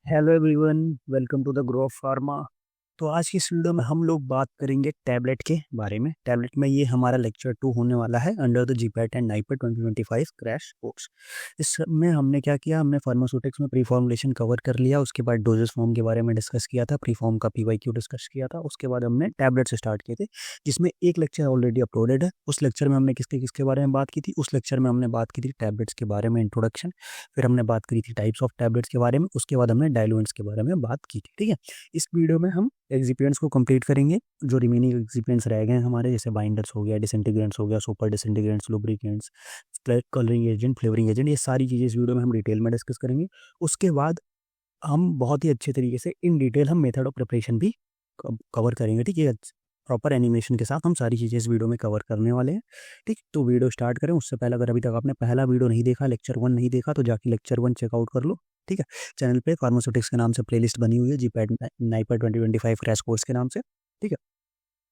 Hello everyone, welcome to the grow of pharma. तो आज की इस वीडियो में हम लोग बात करेंगे टैबलेट के बारे में। टैबलेट में ये हमारा लेक्चर 2 होने वाला है under the GPAT and NIPER 2025 crash course. इसमें हमने क्या किया, हमने फार्मास्यूटिक्स में प्री फॉर्मुलेशन कवर कर लिया, उसके बाद डोजेस फॉर्म के बारे में डिस्कस किया था, प्री फॉर्म का पीवाईक्यू डिस्कस किया था, उसके बाद हमने टैबलेट से स्टार्ट किए थे, जिसमें एक लेक्चर ऑलरेडी अपलोडेड है। उस लेक्चर में हमने किसके किसके बारे में बात की थी, उस लेक्चर में हमने बात की थी टैबलेट्स के बारे में इंट्रोडक्शन, फिर हमने बात करी थी टाइप्स ऑफ टैबलेट्स के बारे में, उसके बाद हमने डायलुएंट्स के बारे में बात की थी। ठीक है, इस वीडियो में हम एक्सिपिएंट्स को कंप्लीट करेंगे। जो रिमेनिंग एक्सिपिएंट्स रह गए हैं हमारे, जैसे बाइंडर्स हो गया, डिसइंटीग्रेंट्स हो गया, super disintegrants, lubricants, colouring agent, flavouring agent, ये सारी चीज़ें इस वीडियो में हम डिटेल में डिस्कस करेंगे। उसके बाद हम बहुत ही अच्छे तरीके से इन डिटेल हम मेथड ऑफ प्रिपरेशन भी कवर करेंगे। ठीक है, प्रॉपर एनिमेशन के साथ हम सारी चीज़ें इस वीडियो में कवर करने वाले हैं। ठीक, तो वीडियो स्टार्ट करें उससे पहले अगर अभी तक आपने पहला वीडियो नहीं देखा, लेक्चर 1 नहीं देखा, तो जाके लेक्चर 1 चेकआउट कर लो। ठीक है, चैनल पे फार्मास्यूटिक्स के नाम से प्लेलिस्ट बनी हुई है, जीपैट नाइपर 2025 क्रैश कोर्स के नाम से। ठीक है,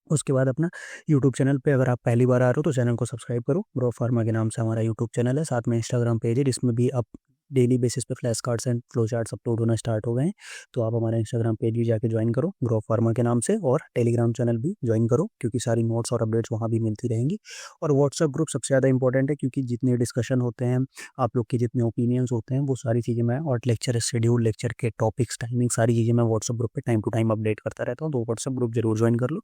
उसके बाद अपना यूट्यूब चैनल पे अगर आप पहली बार आ रहे हो तो चैनल को सब्सक्राइब करो। ग्रो फार्मा के नाम से हमारा यूट्यूब चैनल है, साथ में इंस्टाग्राम पेज है जिसमें भी आप डेली बेसिस पे flash cards and flow charts upload होना स्टार्ट हो गए हैं। तो आप हमारा इंस्टाग्राम पेज भी जाके ज्वाइन करो ग्रो फार्मा के नाम से, और टेलीग्राम चैनल भी ज्वाइन करो क्योंकि सारी नोट्स और अपडेट्स वहाँ भी मिलती रहेंगी। और व्हाट्सअप ग्रुप सबसे ज़्यादा इंपॉर्टेंट है क्योंकि जितने डिस्कशन होते हैं, आप लोग के जितने ओपिनियंस होते हैं, वो सारी चीज़ें मैं, और लेक्चर शेड्यूल, लेक्चर के टॉपिक्स, टाइमिंग, सारी चीज़ें मैं व्हाट्सअप ग्रुप पे टाइम टू टाइम अपडेट करता रहता हूँ। तो व्हाट्सअप ग्रुप जरूर ज्वाइन कर लो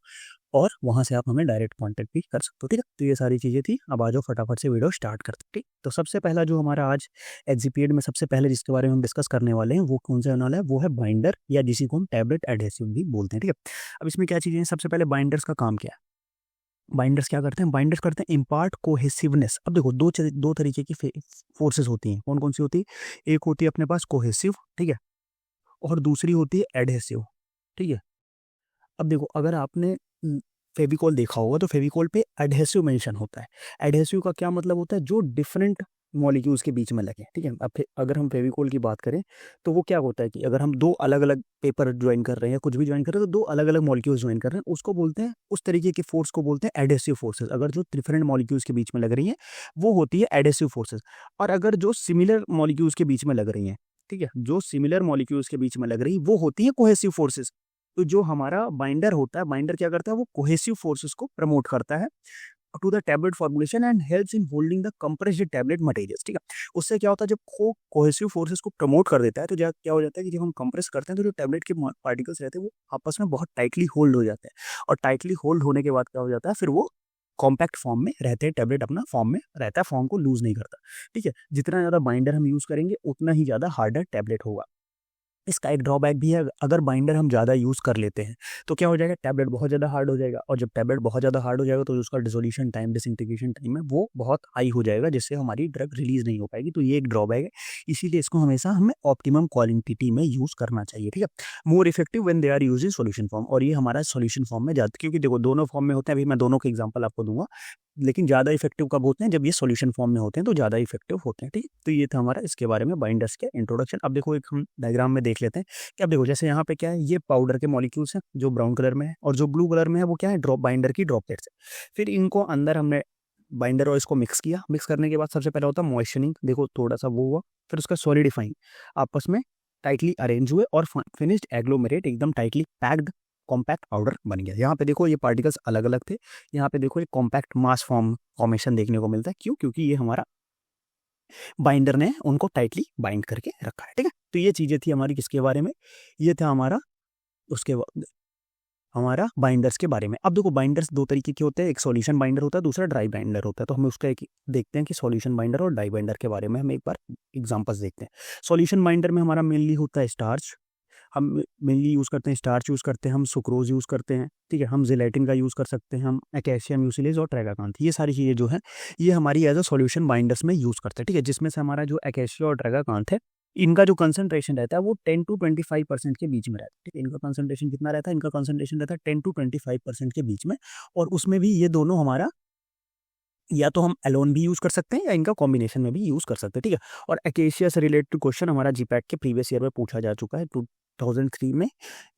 और वहाँ से आप हमें डायरेक्ट कांटेक्ट भी कर सकते हो। ठीक है, तो ये सारी चीज़ें थी। अब आ जाओ फटाफट से वीडियो स्टार्ट करते हैं। ठीक, तो सबसे पहला जो हमारा आज एक्जिपिएट में सबसे पहले जिसके बारे में हम डिस्कस करने वाले हैं वो कौन सा होने वाला है, वो है बाइंडर, या जिसी को हम टैबलेट एडहेसिव भी बोलते हैं। ठीक है, अब इसमें क्या चीज़ें हैं, सबसे पहले बाइंडर्स का काम क्या है। बाइंडर्स क्या करते हैं, बाइंडर्स करते हैं इम्पार्ट कोहेसिवनेस। अब देखो दो तरीके की फोर्सेस होती हैं। कौन कौन सी होती है, एक होती है अपने पास कोहेसिव, ठीक है, और दूसरी होती है एडहेसिव। ठीक है, अब देखो अगर आपने फेविकॉल देखा होगा तो फेविकॉल पे एडहेसिव मेंशन होता है। एडहेसिव का क्या मतलब होता है, जो डिफरेंट मॉलिक्यूल्स के बीच में लगे। ठीक है, अब अगर हम फेविकॉल की बात करें तो वो क्या होता है कि अगर हम दो अलग अलग पेपर ज्वाइन कर रहे हैं या कुछ भी ज्वाइन कर रहे हैं तो दो अलग अलग मॉलिक्यूल्स ज्वाइन कर रहे हैं, उसको बोलते हैं, उस तरीके के फोर्स को बोलते हैं एडहेसिव फोर्सेस। अगर जो डिफरेंट मॉलिक्यूल्स के बीच में लग रही हैं वो होती है एडहेसिव फोर्सेस। और अगर जो सिमिलर मॉलिक्यूल्स के बीच में लग रही हैं, ठीक है, जो सिमिलर मॉलिक्यूल्स के बीच में लग रही वो होती है कोहेसिव फोर्सेस। तो जो हमारा बाइंडर होता है, बाइंडर क्या करता है, वो कोहेसिव फोर्सेस को प्रमोट करता है to the tablet formulation and helps in holding the compressed tablet materials. ठीक है, उससे क्या होता है, जब कोहेसिव फोर्सेस को प्रमोट कर देता है तो क्या हो जाता है कि जब हम कंप्रेस करते हैं तो जो टैबलेट के पार्टिकल्स रहते हैं वो आपस में बहुत टाइटली होल्ड हो जाते हैं, और टाइटली होल्ड होने के बाद क्या हो जाता है, फिर वो कॉम्पैक्ट फॉर्म में रहते हैं, टैबलेट अपना फॉर्म में रहता है, फॉर्म को लूज नहीं करता। ठीक है, जितना ज़्यादा बाइंडर हम यूज़ करेंगे उतना ही ज़्यादा हार्डर टैबलेट होगा। इसका एक ड्रॉबैक भी है, अगर बाइंडर हम ज़्यादा यूज़ कर लेते हैं तो क्या हो जाएगा, टैबलेट बहुत ज़्यादा हार्ड हो जाएगा, और जब टैबलेट बहुत ज़्यादा हार्ड हो जाएगा तो उसका डिसोल्यूशन टाइम, डिसइंटीग्रेशन टाइम है वो बहुत हाई हो जाएगा, जिससे हमारी ड्रग रिलीज नहीं हो पाएगी। तो ये एक ड्रॉबैक है, इसीलिए इसको हमेशा हमें ऑप्टिमम क्वांटिटी में यूज़ करना चाहिए। ठीक है, more effective when they are use in solution form, और ये हमारा सॉल्यूशन फॉर्म में जाता है, क्योंकि देखो दोनों फॉर्म में होते हैं, अभी मैं दोनों के एग्जाम्पल आपको दूंगा, लेकिन ज़्यादा इफेक्टिव कब होते हैं, जब ये सॉल्यूशन फॉर्म में होते हैं तो ज़्यादा इफेक्टिव होते हैं। ठीक है, तो ये था हमारा इसके बारे में बाइंडर्स के इंट्रोडक्शन। अब देखो एक हम डायग्राम में देख लेते हैं कि अब देखो जैसे यहाँ पे क्या है, ये पाउडर के मॉलिक्यूल्स हैं जो ब्राउन कलर में है, और जो ब्लू कलर में है वो क्या है, ड्रॉप बाइंडर की ड्रॉपलेट्स है। फिर इनको अंदर हमने बाइंडर और इसको मिक्स किया, मिक्स करने के बाद सबसे पहले होता है मॉइस्चनिंग, देखो थोड़ा सा वो हुआ, फिर उसका सॉलिडिफाइंग, आपस में टाइटली अरेंज हुए, और फिनिश्ड एग्लोमेरेट, एकदम टाइटली पैक्ड कॉम्पैक्ट पाउडर बन गया। यहाँ पे देखो ये पार्टिकल्स अलग अलग थे, यहाँ पे देखो ये कॉम्पैक्ट मास फॉर्मेशन देखने को मिलता है। क्यों, क्योंकि ये हमारा बाइंडर ने उनको टाइटली बाइंड करके रखा है। ठीक है, तो ये चीजें थी हमारी किसके बारे में, ये था हमारा उसके बाद हमारा बाइंडर्स के बारे में। अब देखो बाइंडर्स दो तरीके के होते हैं, एक सॉल्यूशन बाइंडर होता है, दूसरा ड्राई बाइंडर होता है। तो हम उसका एक देखते हैं कि सॉल्यूशन बाइंडर और ड्राई बाइंडर के बारे में हम एक बार एग्जांपल्स देखते हैं। सॉल्यूशन बाइंडर में हमारा मेनली होता है स्टार्च, हम मेनली यूज़ करते हैं स्टार्च, यूज़ करते हैं हम सुक्रोज यूज़ करते हैं। ठीक है, हम जिलेटिन का यूज़ कर सकते हैं, हम अकेशिया म्यूसिलेज और ट्रैगाकांथ, ये सारी चीज़ें जो है ये हमारी एज अ सॉल्यूशन बाइंडर्स में यूज़ करते हैं। ठीक है, जिसमें से हमारा जो अकेशिया और ट्रैगाकांथ है, इनका जो कंसंट्रेशन रहता है वो 10 to 25% के बीच में रहता है। ठीक है, इनका कंसंट्रेशन कितना रहता है, इनका कंसंट्रेशन रहता है 10 to 25% के बीच में, और उसमें भी ये दोनों हमारा या तो हम एलोन भी यूज़ कर सकते हैं या इनका कॉम्बिनेशन में भी यूज़ कर सकते हैं। ठीक है, और अकेशिया से रिलेटेड क्वेश्चन हमारा जीपैट के प्रीवियस ईयर में पूछा जा चुका है, 2003 में,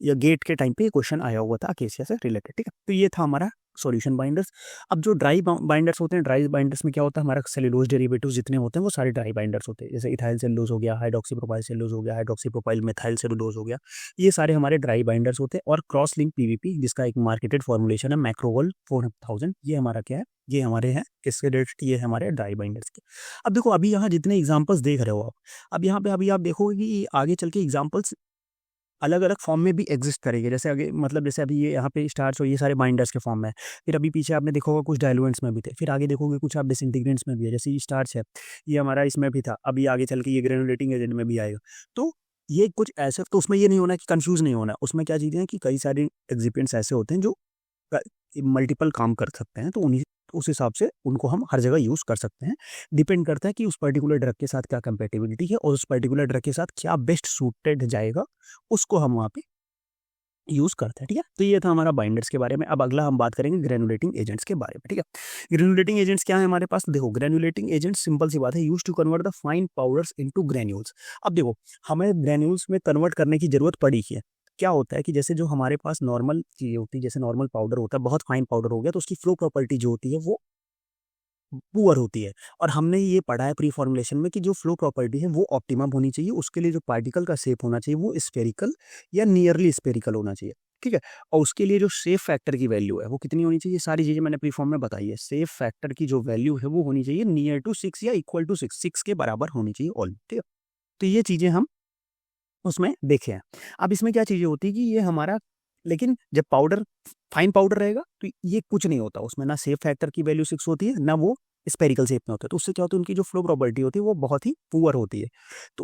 या गेट के टाइम पे ये क्वेश्चन आया हुआ था अकेशिया से रिलेटेड। ठीक है, तो ये था हमारा सॉल्यूशन बाइंडर्स। अब जो ड्राई बाइंडर्स होते हैं, ड्राई बाइंडर्स में क्या होता है, हमारा सेलुलोज डेरिवेटिव्स जितने होते हैं वो सारे ड्राई बाइंडर्स होते हैं। जैसे इथाइल सेलुलोज हो गया, हाइड्रोक्सी प्रोपाइल सेलुलोज हो गया, हाइड्रोक्सी प्रोपाइल मेथाइल सेलुलोज हो गया, ये सारे हमारे ड्राई बाइंडर्स होते हैं। और क्रॉस लिंक पीवीपी जिसका एक मार्केटेड फॉर्मुलेशन है मैक्रोवल 4000, ये हमारा क्या है, ये हमारे हैं किसके डेट, ये हमारे ड्राई बाइंडर्स के। अब देखो अभी यहाँ जितने एग्जाम्पल्स देख रहे हो आप, अब यहाँ पे अभी आप देखोगे कि आगे चल के एग्जाम्पल्स अलग अलग फॉर्म में भी एग्जिस्ट करेंगे। जैसे आगे मतलब जैसे अभी ये यहाँ पे स्टार्च हो, ये सारे बाइंडर्स के फॉर्म में है। फिर अभी पीछे आपने देखा होगा कुछ डायलुएंट्स में भी थे, फिर आगे देखोगे कुछ आप डिसइंटीग्रेंट्स में भी है। जैसे ये स्टार्च है, ये हमारा इसमें भी था, अभी आगे चल के ये ग्रेनुलेटिंग एजेंट में भी आएगा। तो ये कुछ ऐसे, तो उसमें ये नहीं होना कि कंफ्यूज नहीं होना। उसमें क्या चीज़ें हैं कि कई सारे एक्सिपिएंट्स ऐसे होते हैं जो मल्टीपल काम कर सकते हैं, तो उन्हीं उस हिसाब से उनको हम हर जगह यूज़ कर सकते हैं। डिपेंड करता है कि उस पर्टिकुलर ड्रग के साथ क्या कंपेटिबिलिटी है और उस पर्टिकुलर ड्रग के साथ क्या बेस्ट सूटेड जाएगा, उसको हम वहाँ पे यूज़ करते हैं। ठीक है, तो ये था हमारा बाइंडर्स के बारे में। अब अगला हम बात करेंगे ग्रेनुलेटिंग एजेंट्स के बारे में। ठीक है, ग्रेनुलेटिंग एजेंट्स क्या है हमारे पास, देखो ग्रेनुलेटिंग एजेंट सिंपल सी बात है, use to convert the fine powders into granules. अब देखो हमें ग्रेन्यूल्स में कन्वर्ट करने की जरूरत पड़ी है। क्या होता है कि जैसे जो हमारे पास नॉर्मल चीज़ें होती है, जैसे नॉर्मल पाउडर होता है, बहुत फाइन पाउडर हो गया तो उसकी फ्लो प्रॉपर्टी जो होती है वो पुअर होती है। और हमने ये पढ़ा है प्री फॉर्मुलेशन में कि जो फ्लो प्रॉपर्टी है वो ऑप्टिमम होनी चाहिए, उसके लिए जो पार्टिकल का शेप होना चाहिए वो स्फेरिकल या नियरली स्फेरिकल होना चाहिए। ठीक है, और उसके लिए जो सेफ फैक्टर की वैल्यू है वो कितनी होनी चाहिए, सारी चीजें मैंने प्री फॉर्म में बताई है। सेफ फैक्टर की जो वैल्यू है वो होनी चाहिए नियर टू 6 या इक्वल टू 6 के बराबर होनी चाहिए ऑल। ठीक है, तो ये चीजें हम उसमें देखे हैं। अब इसमें क्या चीजें होती है कि ये हमारा, लेकिन जब पाउडर फाइन पाउडर रहेगा तो ये कुछ नहीं होता उसमें, ना सेफ फैक्टर की वैल्यू 6 होती है, ना वो स्पेरिकल शेप में होता है। तो उससे क्या होता है, उनकी जो फ्लो प्रॉपर्टी होती है वो बहुत ही पुअर होती है। तो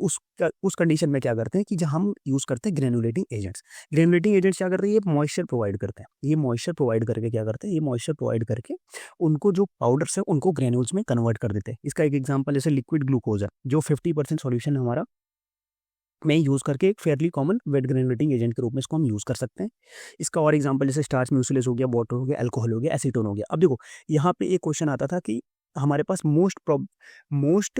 उस कंडीशन में क्या करते हैं कि जब हम यूज करते हैं ग्रेनुलेटिंग एजेंट्स। ग्रेनुलेटिंग एजेंट्स क्या करते हैं, ये मॉइस्चर प्रोवाइड करते हैं। ये मॉइस्चर प्रोवाइड करके क्या करते हैं, ये मॉइस्चर प्रोवाइड करके उनको जो पाउडर्स है उनको ग्रेन्यूल्स में कन्वर्ट कर देते हैं। इसका एक एग्जाम्पल जैसे लिक्विड ग्लूकोज है, जो 50% सॉल्यूशन है हमारा, में यूज़ करके एक fairly common wet granulating agent के रूप में इसको हम यूज़ कर सकते हैं। इसका और एग्जांपल जैसे स्टार्च म्यूसिलेज हो गया, वाटर हो गया, अल्कोहल हो गया, एसीटोन हो गया। अब देखो यहाँ पे एक क्वेश्चन आता था कि हमारे पास most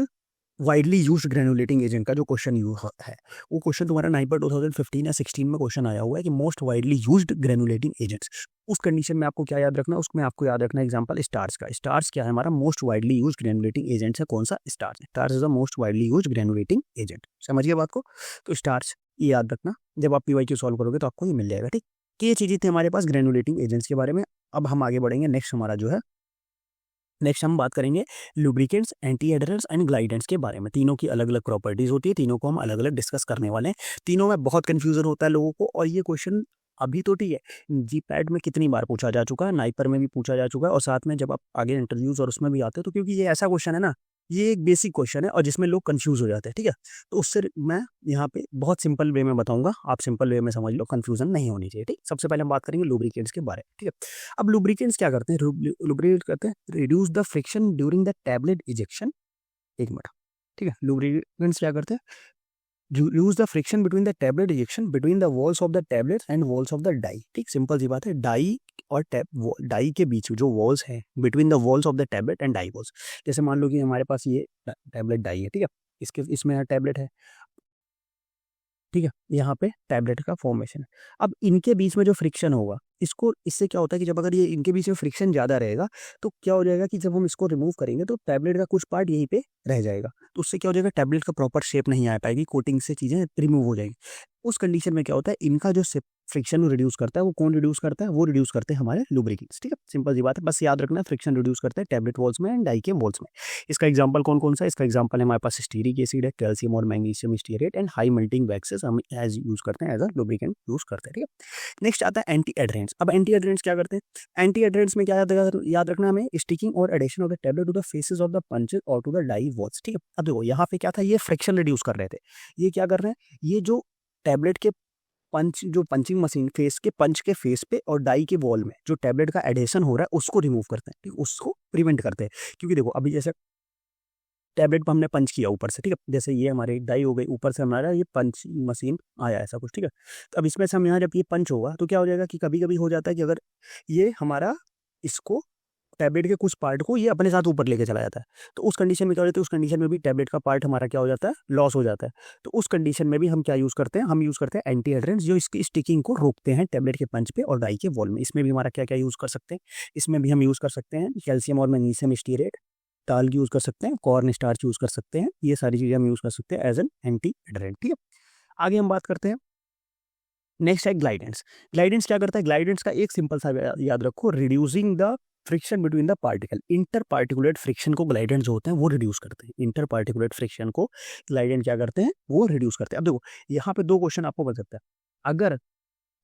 widely used granulating agent का जो क्वेश्चन है, वो क्वेश्चन तुम्हारा नाइपर 2015 या 16 में क्वेश्चन आया हुआ है कि most widely used granulating agents. उस कंडीशन में आपको क्या याद रखना है, उसमें आपको याद रखना है एग्जांपल स्टार्च का। स्टार्च क्या है हमारा, most widely used granulating agent है कौन सा, starch. Starch is the most widely used granulating agent. समझिए बात को, तो स्टार्च ये याद रखना, जब आप पीवाईक्यू सॉल्व करोगे तो आपको ये मिल जाएगा। ठीक, तो ये चीज़ें थी हमारे पास ग्रेनुलेटिंग एजेंट्स के बारे में। अब हम आगे बढ़ेंगे, नेक्स्ट हमारा जो है, नेक्स्ट हम बात करेंगे लुब्रिकेंट्स, एंटी एडरेंट्स एंड ग्लाइडेंट्स के बारे में। तीनों की अलग अलग प्रॉपर्टीज होती है, तीनों को हम अलग अलग डिस्कस करने वाले हैं। तीनों में बहुत कंफ्यूजन होता है लोगों को, और ये क्वेश्चन अभी तो ठीक है, जी पैड में कितनी बार पूछा जा चुका है, नाइपर में भी पूछा जा चुका है, और साथ में जब आप आगे इंटरव्यूज और उसमें भी आते हो, तो क्योंकि ये ऐसा क्वेश्चन है ना, ये एक बेसिक क्वेश्चन है और जिसमें लोग कंफ्यूज हो जाते हैं। ठीक है, तो उससे मैं यहाँ पे बहुत सिंपल वे में बताऊंगा, आप सिंपल वे में समझ लो, कंफ्यूजन नहीं होनी चाहिए। ठीक, सबसे पहले हम बात करेंगे लुब्रिकेंट्स के बारे में। ठीक है, अब लुब्रिकेंट्स क्या करते हैं, लुब्रिकेट करते हैं reduce the friction during the tablet ejection. एक मिनट, ठीक है, लुब्रिकेंट्स क्या करते हैं, use the friction between the tablet ejection between the walls of the tablet and walls of the die. ठीक, सिंपल सी बात है, डाई और डाई के बीच जो वॉल्स हैं, between the walls of the tablet and die walls. जैसे मान लो कि हमारे पास ये टैबलेट डाई है, ठीक है, इसमें टैबलेट है, ठीक है, यहाँ पे टैबलेट का फॉर्मेशन है। अब इनके बीच में जो फ्रिक्शन होगा, इससे क्या होता है कि जब अगर ये इनके बीच में फ्रिक्शन ज़्यादा रहेगा तो क्या हो जाएगा कि जब हम इसको रिमूव करेंगे तो टैबलेट का कुछ पार्ट यहीं पे रह जाएगा। तो उससे क्या हो जाएगा, टैबलेट का प्रॉपर शेप नहीं आ पाएगी, कोटिंग से चीज़ें रिमूव हो जाएंगी। उस कंडीशन में क्या होता है, इनका जो फ्रिक्शन रिड्यूस करता है, वो कौन रिड्यूस करता है, वो रिड्यूस करते हैं हमारे लुब्रिकेंट्स। ठीक है, सिंपल सी बात है, बस याद रखना, फ्रिक्शन रिड्यूस करते हैं टैबलेट वॉल्स में एंड डाई के वॉल्स में। इसका एग्जांपल कौन कौन सा है, इसका एग्जांपल है हमारे पास स्टीरिक एसिड है, कैल्शियम और magnesium stearate and high melting waxes हम एज यूज करते हैं, एज अ लुब्रिकेंट यूज करते हैं। ठीक है, नेक्स्ट आता है एंटी एडरेंट्स। अब एंटी एडरेंट्स क्या करते हैं, एंटी एडरेंट्स में क्या याद रखना हमें, स्टिकिंग और addition of the tablet to the faces of the punches और टू द डाई वॉल्स। ठीक है, अब देखो यहाँ पे क्या था, ये फ्रिक्शन रिड्यूस कर रहे थे, ये क्या कर रहे हैं, ये जो टैबलेट के पंचिंग मशीन पंच के फेस पे और डाई के वॉल में जो टैबलेट का एडेशन हो रहा है उसको रिमूव करते हैं। ठीक, उसको प्रिवेंट करते हैं, क्योंकि देखो अभी जैसे टैबलेट पर हमने पंच किया ऊपर से, ठीक है, जैसे ये हमारी डाई हो गई, ऊपर से हमारा ये पंच मशीन आया ऐसा कुछ। ठीक है, तो अब इसमें से हम यहाँ जब ये पंच होगा तो क्या हो जाएगा कि कभी कभी हो जाता है कि अगर ये हमारा इसको टैबलेट के कुछ पार्ट को ये अपने साथ ऊपर लेके चला जाता है। तो उस कंडीशन में क्या हो जाता है, उस कंडीशन में भी टैबलेट का पार्ट हमारा क्या हो जाता है, लॉस हो जाता है। तो उस कंडीशन में भी हम क्या यूज़ करते हैं, हम यूज़ करते हैं एंटी एडरेंट्स, जो इसकी स्टिकिंग को रोकते हैं टैबलेट के पंच पे और डाई के वॉल में। इसमें भी हमारा क्या क्या यूज़ कर सकते हैं, इसमें भी हम यूज़ कर सकते हैं कैल्शियम और मैग्नीशियम स्टीरेट, टाल यूज़ कर सकते हैं, कॉर्न स्टार्च यूज़ कर सकते हैं। ये सारी चीज़ें हम यूज़ कर सकते हैं एज एन एंटी एडरेंट। ठीक है, आगे हम बात करते हैं। नेक्स्ट है ग्लाइडेंस। ग्लाइडेंस क्या करता है, ग्लाइडेंस का एक सिंपल सा याद रखो, reducing the friction between the particle. Inter particulate friction को ग्लाइडेंस जो होते हैं वो रिड्यूस करते हैं। इंटर पार्टिकुलेट फ्रिक्शन को ग्लाइडेंस क्या करते हैं, वो रिड्यूस करते हैं। अब देखो यहाँ पे दो क्वेश्चन आपको बन सकता है। अगर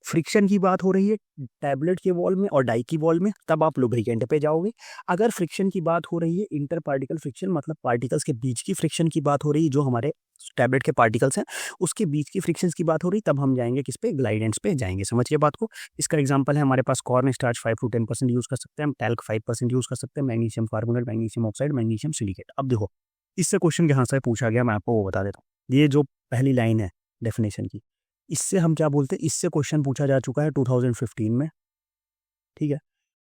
फ्रिक्शन की बात हो रही है टैबलेट के वॉल में और डाई की वॉल में, तब आप लुब्रिकेंट पे जाओगे। अगर फ्रिक्शन की बात हो रही है इंटर पार्टिकल फ्रिक्शन, मतलब पार्टिकल्स के बीच की फ्रिक्शन की बात हो रही है, जो हमारे टैबलेट के पार्टिकल्स हैं उसके बीच की फ्रिक्शंस की बात हो रही, तब हम जाएंगे किस पे, ग्लाइडेंट्स पे जाएंगे। समझिए बात को। इसका एग्जांपल है हमारे पास कॉर्न स्टार्च 5 to 10% यूज कर सकते हैं, हम टैल्क 5% यूज कर सकते हैं, magnesium carbonate, magnesium oxide, magnesium silicate. अब देखो इससे क्वेश्चन कहाँ से पूछा गया, मैं आपको वो बता देता हूँ। ये जो पहली लाइन है डेफिनेशन की, इससे हम क्या बोलते हैं, इससे क्वेश्चन पूछा जा चुका है 2015 में, ठीक है,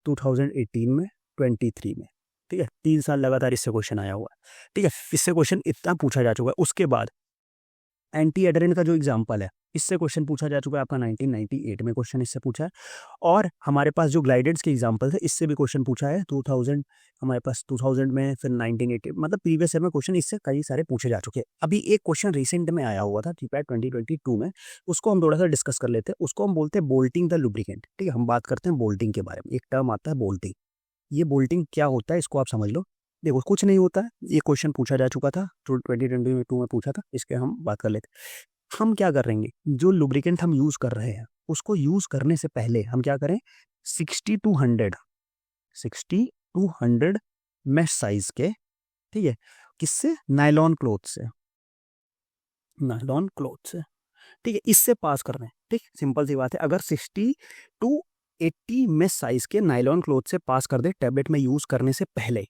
2018 में, 23 में, ठीक है, 3 साल लगातार इससे क्वेश्चन आया हुआ है। ठीक है, इससे क्वेश्चन इतना पूछा जा चुका है। उसके बाद एंटी एडरेंट का जो एग्जांपल है, इससे क्वेश्चन पूछा जा चुका है आपका 1998 में क्वेश्चन इससे पूछा है। और हमारे पास जो ग्लाइडेंट्स के एग्जांपल है, इससे भी क्वेश्चन पूछा है 2000, हमारे पास 2000 में, फिर 1980, मतलब प्रीवियस ईयर में क्वेश्चन इससे कई सारे पूछे जा चुके हैं। अभी एक क्वेश्चन रिसेंट में आया हुआ था जीपैट 2022 में, उसको हम थोड़ा सा डिस्कस कर लेते हैं। उसको हम बोलते हैं बोल्टिंग द लुब्रिकेंट। ठीक है, हम बात करते हैं बोल्टिंग के बारे में। एक टर्म आता है बोल्टिंग। ये बोल्टिंग क्या होता है, इसको आप समझ लो। देखो कुछ नहीं होता है, ये क्वेश्चन पूछा जा चुका था, 2022 में पूछा था, इसके हम बात कर लेते हैं। हम क्या करेंगे, जो लुब्रिकेंट हम यूज कर रहे हैं उसको यूज करने से पहले हम क्या करें, 60 to 100 मैश साइज के, ठीक है, किससे, नायलॉन क्लॉथ से, नायलॉन क्लॉथ से, ठीक है, इससे पास कर रहे हैं। ठीक, सिंपल सी बात है। अगर 60 to 80 मैश साइज के नायलॉन क्लॉथ से पास कर दे टैबलेट में यूज करने से पहले,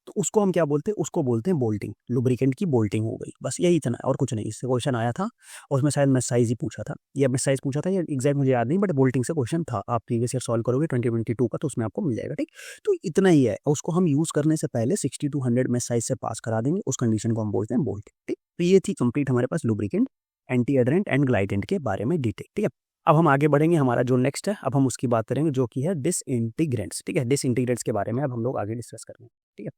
तो उसको हम क्या बोलते हैं, उसको बोलते हैं बोल्टिंग। लुब्रिकेंट की बोल्टिंग हो गई, बस यही इतना और कुछ नहीं। इससे क्वेश्चन आया था और उसमें शायद मैश साइज ही पूछा था, या मैश साइज पूछा था, या एग्जैक्ट मुझे याद नहीं, बट बोल्टिंग से क्वेश्चन था। आप प्रीवियस ईयर सॉल्व करोगे 2022 का, तो उसमें आपको मिल जाएगा। ठीक, तो इतना ही है। उसको हम यूज करने से पहले 60 to 100 मैश साइज से पास करा देंगे, उस कंडीशन को हम बोलते हैं बोल्टिंग। ठीक, तो ये थी कंप्लीट हमारे पास लुब्रिकेंट, एंटी एडरेंट एंड ग्लाइडेंट के बारे में डिटेल। ठीक है, अब हम आगे बढ़ेंगे। हमारा जो नेक्स्ट है, अब हम उसकी बात करेंगे, जो कि है डिसइंटीग्रेंट्स। ठीक है, डिसइंटीग्रेंट्स के बारे में अब हम लोग आगे डिस्कस करेंगे। ठीक है,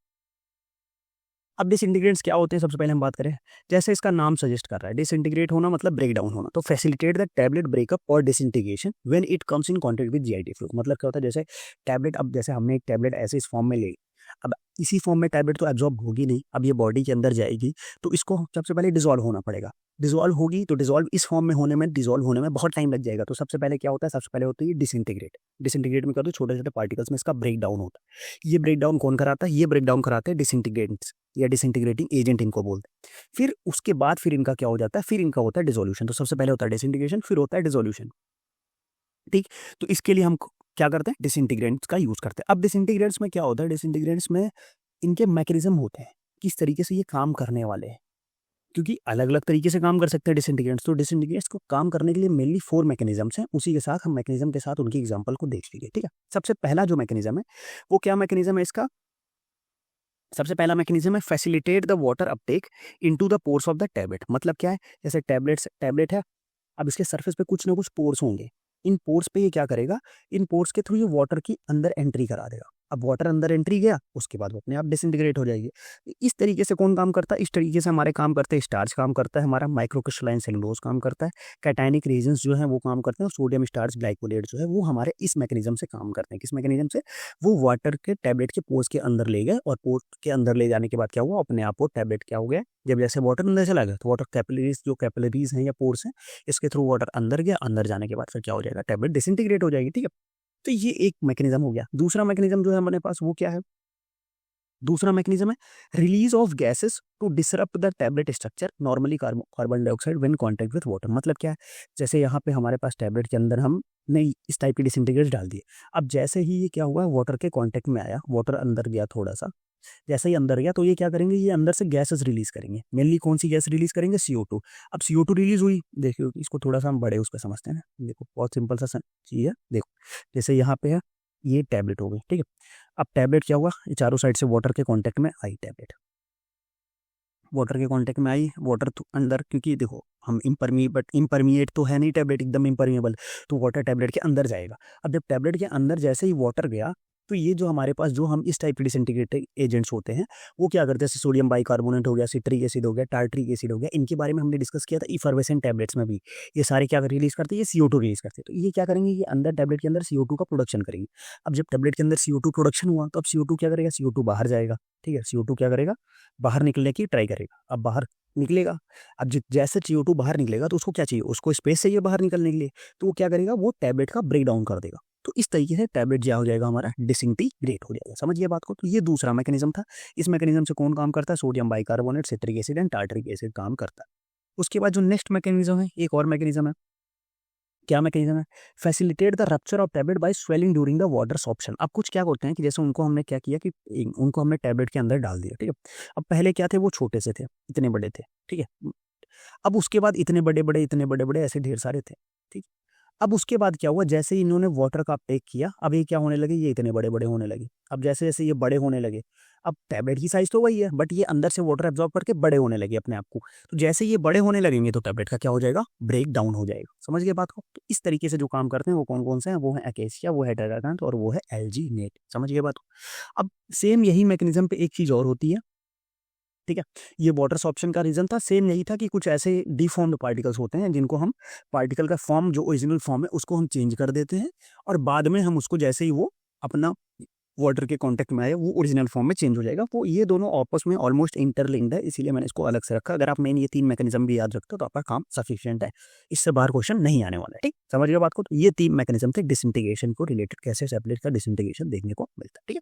अब डिसइंटीग्रेंट्स क्या होते हैं, सबसे पहले हम बात करें। जैसे इसका नाम सजेस्ट कर रहा है, डिसइंटीग्रेट होना मतलब ब्रेक डाउन होना। तो फैसिलिटेट द टैबलेट ब्रेकअप और disintegration when it comes in contact with GIT fluid. मतलब क्या होता है, जैसे टैबलेट, अब जैसे हमने एक टैबलेट ऐसे इस फॉर्म में ले, अब इसी फॉर्म में टैबलेट तो एब्जॉर्ब होगी नहीं, अब ये बॉडी के अंदर जाएगी, तो इसको सबसे पहले डिसॉल्व होना पड़ेगा। डिसॉल्व होगी तो डिसॉल्व इस फॉर्म में होने में, डिसॉल्व होने में बहुत टाइम लग जाएगा। तो सबसे पहले क्या होता है, सबसे पहले होती है डिसइंटीग्रेट। डिसइंटीग्रेट में क्या होता है, छोटे छोटे पार्टिकल्स में इसका ब्रेक डाउन होता है। ये ब्रेक डाउन कौन कराता है, ये ब्रेक डाउन कराते हैं डिसइंटीग्रेंट्स या डिसइंटीग्रेटिंग एजेंट इनको बोलते हैं। फिर उसके बाद फिर इनका क्या हो जाता है, फिर इनका होता है डिसोल्यूशन। तो सबसे पहले होता है डिसइंटीग्रेशन, फिर होता है डिसोल्यूशन। ठीक, तो इसके लिए हम क्या करते हैं, डिसइंटीग्रेंट्स का यूज करते हैं। अब डिसइंटीग्रेंट्स में क्या होता है, डिसइंटीग्रेंट्स में इनके मैकेनिज्म होते हैं, किस तरीके से ये काम करने वाले हैं, क्योंकि अलग अलग तरीके से काम कर सकते हैं डिसइंटीग्रेंट्स। तो डिसइंटीग्रेंट्स को काम करने के लिए मेनली 4 मैकेनिज्म्स हैं। उसी के साथ हम मैकेनिज्म के साथ उनकी एग्जांपल को देख लीजिए। ठीक है, सबसे पहला जो मैकेनिज्म है वो क्या मैकेनिज्म है इसका, सबसे पहला मैकेनिज्म है facilitate the water Uptake into the pores of the tablet. मतलब क्या है, जैसे टैबलेट है, अब इसके सरफेस पे कुछ ना कुछ पोर्स होंगे। इन पोर्स पे ये क्या करेगा, इन पोर्स के थ्रू ये वाटर की अंदर एंट्री करा देगा। अब वाटर अंदर एंट्री गया, उसके बाद वो अपने आप डिसइंटीग्रेट हो जाएगी। इस तरीके से कौन काम करता है, इस तरीके से हमारे काम करते हैं, स्टार्च काम करता है, हमारा माइक्रोक्रिस्टलाइन सेलुलोज काम करता है, कैटायनिक रीजन्स जो है वो काम करते हैं, और सोडियम स्टार्च ग्लाइकोलेट जो है वो हमारे इस मैकेनिज्म से काम करते हैं। किस मैकेनिज्म से, वो वाटर के टैबलेट के पोर्स के अंदर ले गए, और पोर्स के अंदर ले जाने के बाद क्या हुआ, अपने आप वो टैबलेट क्या हो गया, जब जैसे वाटर अंदर चला गया तो वाटर कैपिलरीज, जो कैपिलरीज हैं या पोर्स हैं, इसके थ्रू वाटर अंदर गया, अंदर जाने के बाद फिर क्या हो जाएगा, टैबलेट डिसइंटीग्रेट हो जाएगी। ठीक है, तो ये एक मैकेनिज्म हो गया। दूसरा मैकेनिज्म जो है हमारे पास वो क्या है, दूसरा मैकेनिज्म है release of gases to disrupt the tablet structure, normally carbon dioxide when contact with water. मतलब क्या है, जैसे यहाँ पे हमारे पास टैबलेट के अंदर हमने इस टाइप के डिसइंटीग्रेट्स डाल दिए। अब जैसे ही ये क्या हुआ, वाटर के कांटेक्ट में आया, वाटर अंदर गया थोड़ा सा, जैसे ही अंदर गया तो ये क्या करेंगे, ये अंदर से गैसेस रिलीज करेंगे। मेनली कौन सी गैस रिलीज करेंगे, CO2। अब CO2 रिलीज हुई, देखियो इसको थोड़ा सा हम बड़े उस पर समझते हैं ना। देखो बहुत सिंपल सा चीज है, देखो जैसे यहाँ पे है ये टैबलेट हो गई, ठीक है। अब टैबलेट क्या हुआ, चारों साइड से वाटर के कांटेक्ट में आई टैबलेट, वाटर के कांटेक्ट में आई, वाटर तो अंदर, क्योंकि देखो हम इम्परमिएट तो है नहीं टैबलेट, एकदम इम्परमिएबल, तो वाटर टैबलेट के अंदर जाएगा। अब जब टैबलेट के अंदर जैसे ही वाटर गया, तो ये जो हमारे पास जो हम इस टाइप के डिसइंटीग्रेटेड एजेंट्स होते हैं, वो क्या करते हैं, जैसे सोडियम बाइकार्बोनेट हो गया, सिट्रिक एसिड हो गया, टार्ट्रिक एसिड हो गया, इनके बारे में हमने डिस्कस किया था इफर्वेसेंट टैबलेट्स में भी। ये सारे क्या रिलीज करते हैं, ये CO2 रिलीज करते हैं। तो ये क्या करेंगे, ये अंदर टैबलेट के अंदर CO2 का प्रोडक्शन करेंगे। अब जब टैबलेट के अंदर CO2 प्रोडक्शन हुआ, तो अब CO2 क्या करेगा, CO2 बाहर जाएगा, ठीक है। CO2 क्या करेगा, बाहर निकलने की ट्राई करेगा। अब बाहर निकलेगा, अब जैसे CO2 बाहर निकलेगा, तो उसको क्या चाहिए, उसको स्पेस चाहिए बाहर निकलने के लिए, तो वो क्या करेगा, वो टैबलेट का ब्रेक डाउन कर देगा। तो इस तरीके से टैबलेट क्या हो जाएगा, हमारा डिसइंटीग्रेट हो जाएगा। समझिए बात को। तो ये दूसरा मैकेनिज्म था। इस मैकेनिज्म से कौन काम करता है, sodium bicarbonate, citric acid and tartaric acid काम करता है। उसके बाद जो नेक्स्ट मैकेनिज्म है, एक और मैकेनिज्म है, क्या मैकेनिज्म है, facilitate the rupture of tablet by swelling during the water sorption. अब कुछ क्या होते हैं कि जैसे उनको हमने क्या किया कि उनको हमने टैबलेट के अंदर डाल दिया, ठीक है। अब पहले क्या थे, वो छोटे से थे, इतने बड़े थे, ठीक है। अब उसके बाद इतने बड़े बड़े, इतने बड़े बड़े, ऐसे ढेर सारे थे, ठीक। अब उसके बाद क्या हुआ, जैसे ही इन्होंने वाटर का अपटेक किया, अब ये क्या होने लगे, ये इतने बड़े बड़े होने लगे। अब जैसे जैसे ये बड़े होने लगे, अब टैबलेट की साइज तो वही है, बट ये अंदर से वाटर एब्जॉर्ब करके बड़े होने लगे अपने आप को। तो जैसे ये बड़े होने लगेंगे, तो टैबलेट का क्या हो जाएगा, ब्रेक डाउन हो जाएगा। समझ गए बात को। तो इस तरीके से जो काम करते हैं वो कौन कौन से हैं, वो है अकेसिया, वो है टेराकांथ, और वो है एल्जीनेट। समझ गए बात को। अब सेम यही मैकेनिज्म पे एक चीज और होती है, ठीक है। ये वाटर सॉर्प्शन का रीजन था, सेम यही था कि कुछ ऐसे डिफॉर्म्ड पार्टिकल्स होते हैं जिनको हम, पार्टिकल का फॉर्म जो ओरिजिनल फॉर्म है उसको हम चेंज कर देते हैं, और बाद में हम उसको जैसे ही वो अपना वाटर के कांटेक्ट में आए, वो ओरिजिनल फॉर्म में चेंज हो जाएगा। वो ये दोनों आपस में ऑलमोस्ट इंटरलिंक्ड है, इसीलिए मैंने इसको अलग से रखा। अगर आप मेन ये 3 मैकेनिज्म भी याद रखते हो तो आपका काम सफिशिएंट है, इससे बाहर क्वेश्चन नहीं आने वाला है, ठीक। समझ गए बात को। तो ये 3 मैकेनिज्म थे डिसइंटीग्रेशन को रिलेटेड, कैसे टैबलेट का डिसइंटीग्रेशन देखने को मिलता है, ठीक है।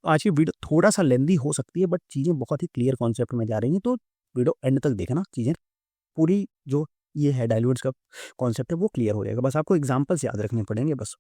तो आज की वीडियो थोड़ा सा लेंदी हो सकती है, बट चीज़ें बहुत ही क्लियर कॉन्सेप्ट में जा रही हैं, तो वीडियो एंड तक देखना, चीज़ें पूरी जो ये है डाइल्यूट्स का कॉन्सेप्ट है वो क्लियर हो जाएगा। बस आपको एग्जाम्पल्स याद रखने पड़ेंगे बस।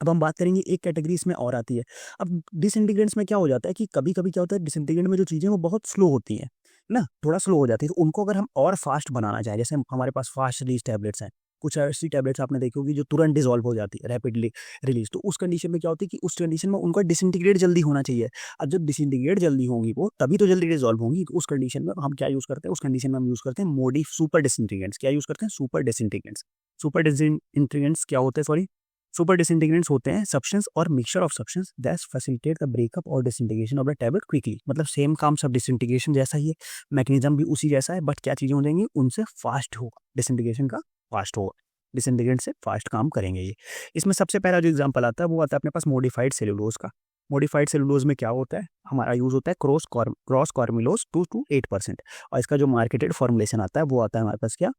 अब हम बात करेंगे, एक कैटेगरी इसमें और आती है। अब डिसइंटीग्रेंट्स में क्या हो जाता है कि कभी कभी क्या होता है, डिसइंटीग्रेंट में जो चीज़ें वो बहुत स्लो होती हैं ना, थोड़ा स्लो हो जाती है। तो उनको अगर हम और फास्ट बनाना चाहें, जैसे हमारे पास फास्ट रिलीज टैबलेट्स हैं, कुछ ऐसी टैबलेट्स आपने देखी होगी जो तुरंत डिजॉल्व हो जाती है, रैपिडली रिलीज। तो उस कंडीशन में क्या होती है कि उस कंडीशन में उनका डिसइंटीग्रेट जल्दी होना चाहिए। अब जब डिसइंटीग्रेट जल्दी होंगी वो, तभी तो जल्दी डिजॉल्व होंगी। तो उस कंडीशन में हम क्या यूज़ करते हैं, उस कंडीशन में हम यूज़ करते हैं सुपर डिसइंटीग्रेंट्स। क्या यूज़ करते हैं, सुपर डिसइंटीग्रेंट्स। सुपर डिसइंटीग्रेंट्स क्या होते हैं, सॉरी, सुपर डिसइंटीग्रेंट्स होते हैं सब्सटेंस और mixture of substance that facilitate the breakup और disintegration of the tablet quickly. मतलब सेम काम सब डिसइंटीग्रेशन जैसा ही है, मैकेनिज्म भी उसी जैसा है, बट क्या चीज़ें हो जाएंगी, उनसे फास्ट होगा, डिसइंटीग्रेशन का फास्ट होगा, डिसइंटीग्रेंट से फास्ट काम करेंगे ये। इसमें सबसे पहला जो एग्जांपल आता है वो आता है अपने पास मॉडिफाइड सेलुलोज का। मॉडिफाइड सेलुलोज में क्या होता है, हमारा यूज होता है क्रॉस कॉर्मिलोज 2 to 8%, और इसका जो मार्केटेड फॉर्मुलेशन आता है वो आता है हमारे पास क्या,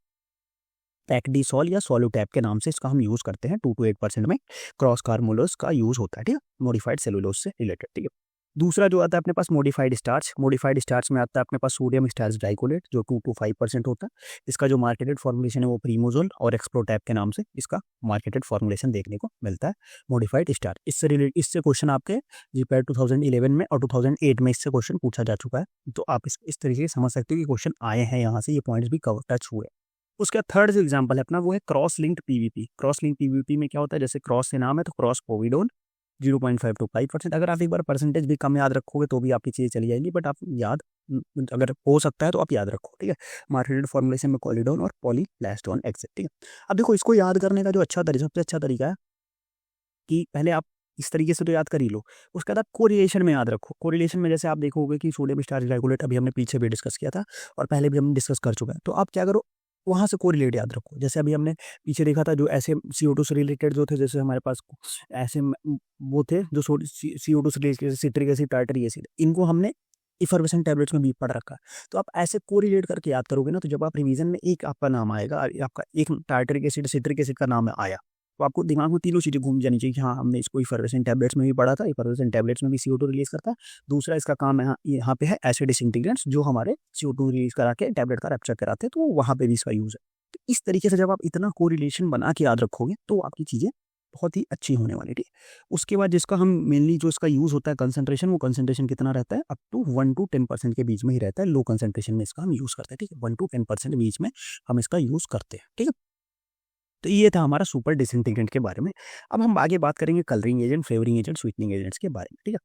पैक्डीसॉल या सोलोटैप के नाम से इसका हम यूज़ करते हैं। 2 to 8% में क्रॉस कार्मोलोस का यूज़ होता है, ठीक है, मॉडिफाइड सेलुलोज से रिलेटेड, ठीक है। दूसरा जो आता है अपने पास मॉडिफाइड स्टार्च। मॉडिफाइड स्टार्च में आता है अपने पास सोडियम स्टार्च डाइकोलेट, जो 2 to 5% होता है। इसका जो मार्केटेड फॉर्मुलेशन है वो प्रीमोजोल और एक्सप्लोटैप के नाम से इसका मार्केटेड फॉर्मुलेशन देखने को मिलता है, मॉडिफाइड स्टार्च। इससे क्वेश्चन आपके जीपैट 2011 में और 2008 में इससे क्वेश्चन पूछा जा चुका है। तो आप इस तरीके से समझ सकते हो कि क्वेश्चन आए हैं, यहाँ से ये पॉइंट्स भी कवर टच हुए। उसका थर्ड जो एग्जांपल है अपना वो है cross linked PVP. Cross link PVP में क्या होता है, जैसे क्रॉस से नाम है तो क्रॉस पोविडोन 0.5 to 5%। अगर आप एक बार परसेंटेज भी कम याद रखोगे तो भी आपकी चीज़ें चली जाएंगी, बट आप याद अगर हो सकता है तो आप याद रखो, ठीक है। मार्केटेड फॉर्मुलेशन में कॉलिडोन और पॉलीप्लास्टोन एक्सेट, ठीक है। अब देखो, इसको याद करने का जो सबसे अच्छा तरीका है कि पहले आप इस तरीके से तो याद कर ही लो, उसके बाद आप कोरिलेशन में याद रखो। कोरिलेशन में जैसे आप देखोगे कि सोडियम स्टार्च रेगुलेट अभी हमने पीछे भी डिस्कस किया था और पहले भी हमने डिस्कस कर चुका है। तो आप क्या करो, वहाँ से कोरिलेट याद रखो। जैसे अभी हमने पीछे देखा था, जो ऐसे CO2 से रिलेटेड जो थे, जैसे हमारे पास ऐसे वो थे जो CO2 से related, citric acid, tartaric acid, इनको हमने इफर्वेसेंट टैबलेट्स में भी पढ़ रखा है। तो आप ऐसे कोरिलेट करके याद करोगे ना, तो जब आप रिवीजन में एक आपका नाम आएगा, आपका एक टार्टरिक एसिड, सिट्रिक एसिड का नाम आया, तो आपको दिमाग में तीनों चीज़ें घूम जानी चाहिए कि हाँ, हमने इसको इफर्वेसेंट टैबलेट्स में भी पढ़ा था, इफर्वेसेंट टैबलेट्स में भी CO2 रिलीज करता है। दूसरा इसका काम यहाँ पे है एसिड डिसइंटीग्रेंट्स, जो हमारे CO2 रिलीज करा के टैबलेट का रैप्चर कराते हैं, तो वहाँ पे भी इसका यूज़ है। तो इस तरीके से जब आप इतना कोरिलेशन बना के याद रखोगे तो आपकी चीज़ें बहुत ही अच्छी होने वाली, ठीक है। उसके बाद जिसका हम मेनली जो इसका यूज़ होता है कंसंट्रेशन, वो कंसंट्रेशन कितना रहता है, अप टू 1 to 10% के बीच में ही रहता है। लो कंसंट्रेशन में इसका हम यूज़ करते हैं, ठीक है, 1 to 10% बीच में हम इसका यूज़ करते हैं, ठीक है। तो ये था हमारा सुपर डिसइंटीग्रेंट के बारे में। अब हम आगे बात करेंगे colouring agent, flavouring agent, sweetening agents के बारे में, ठीक है।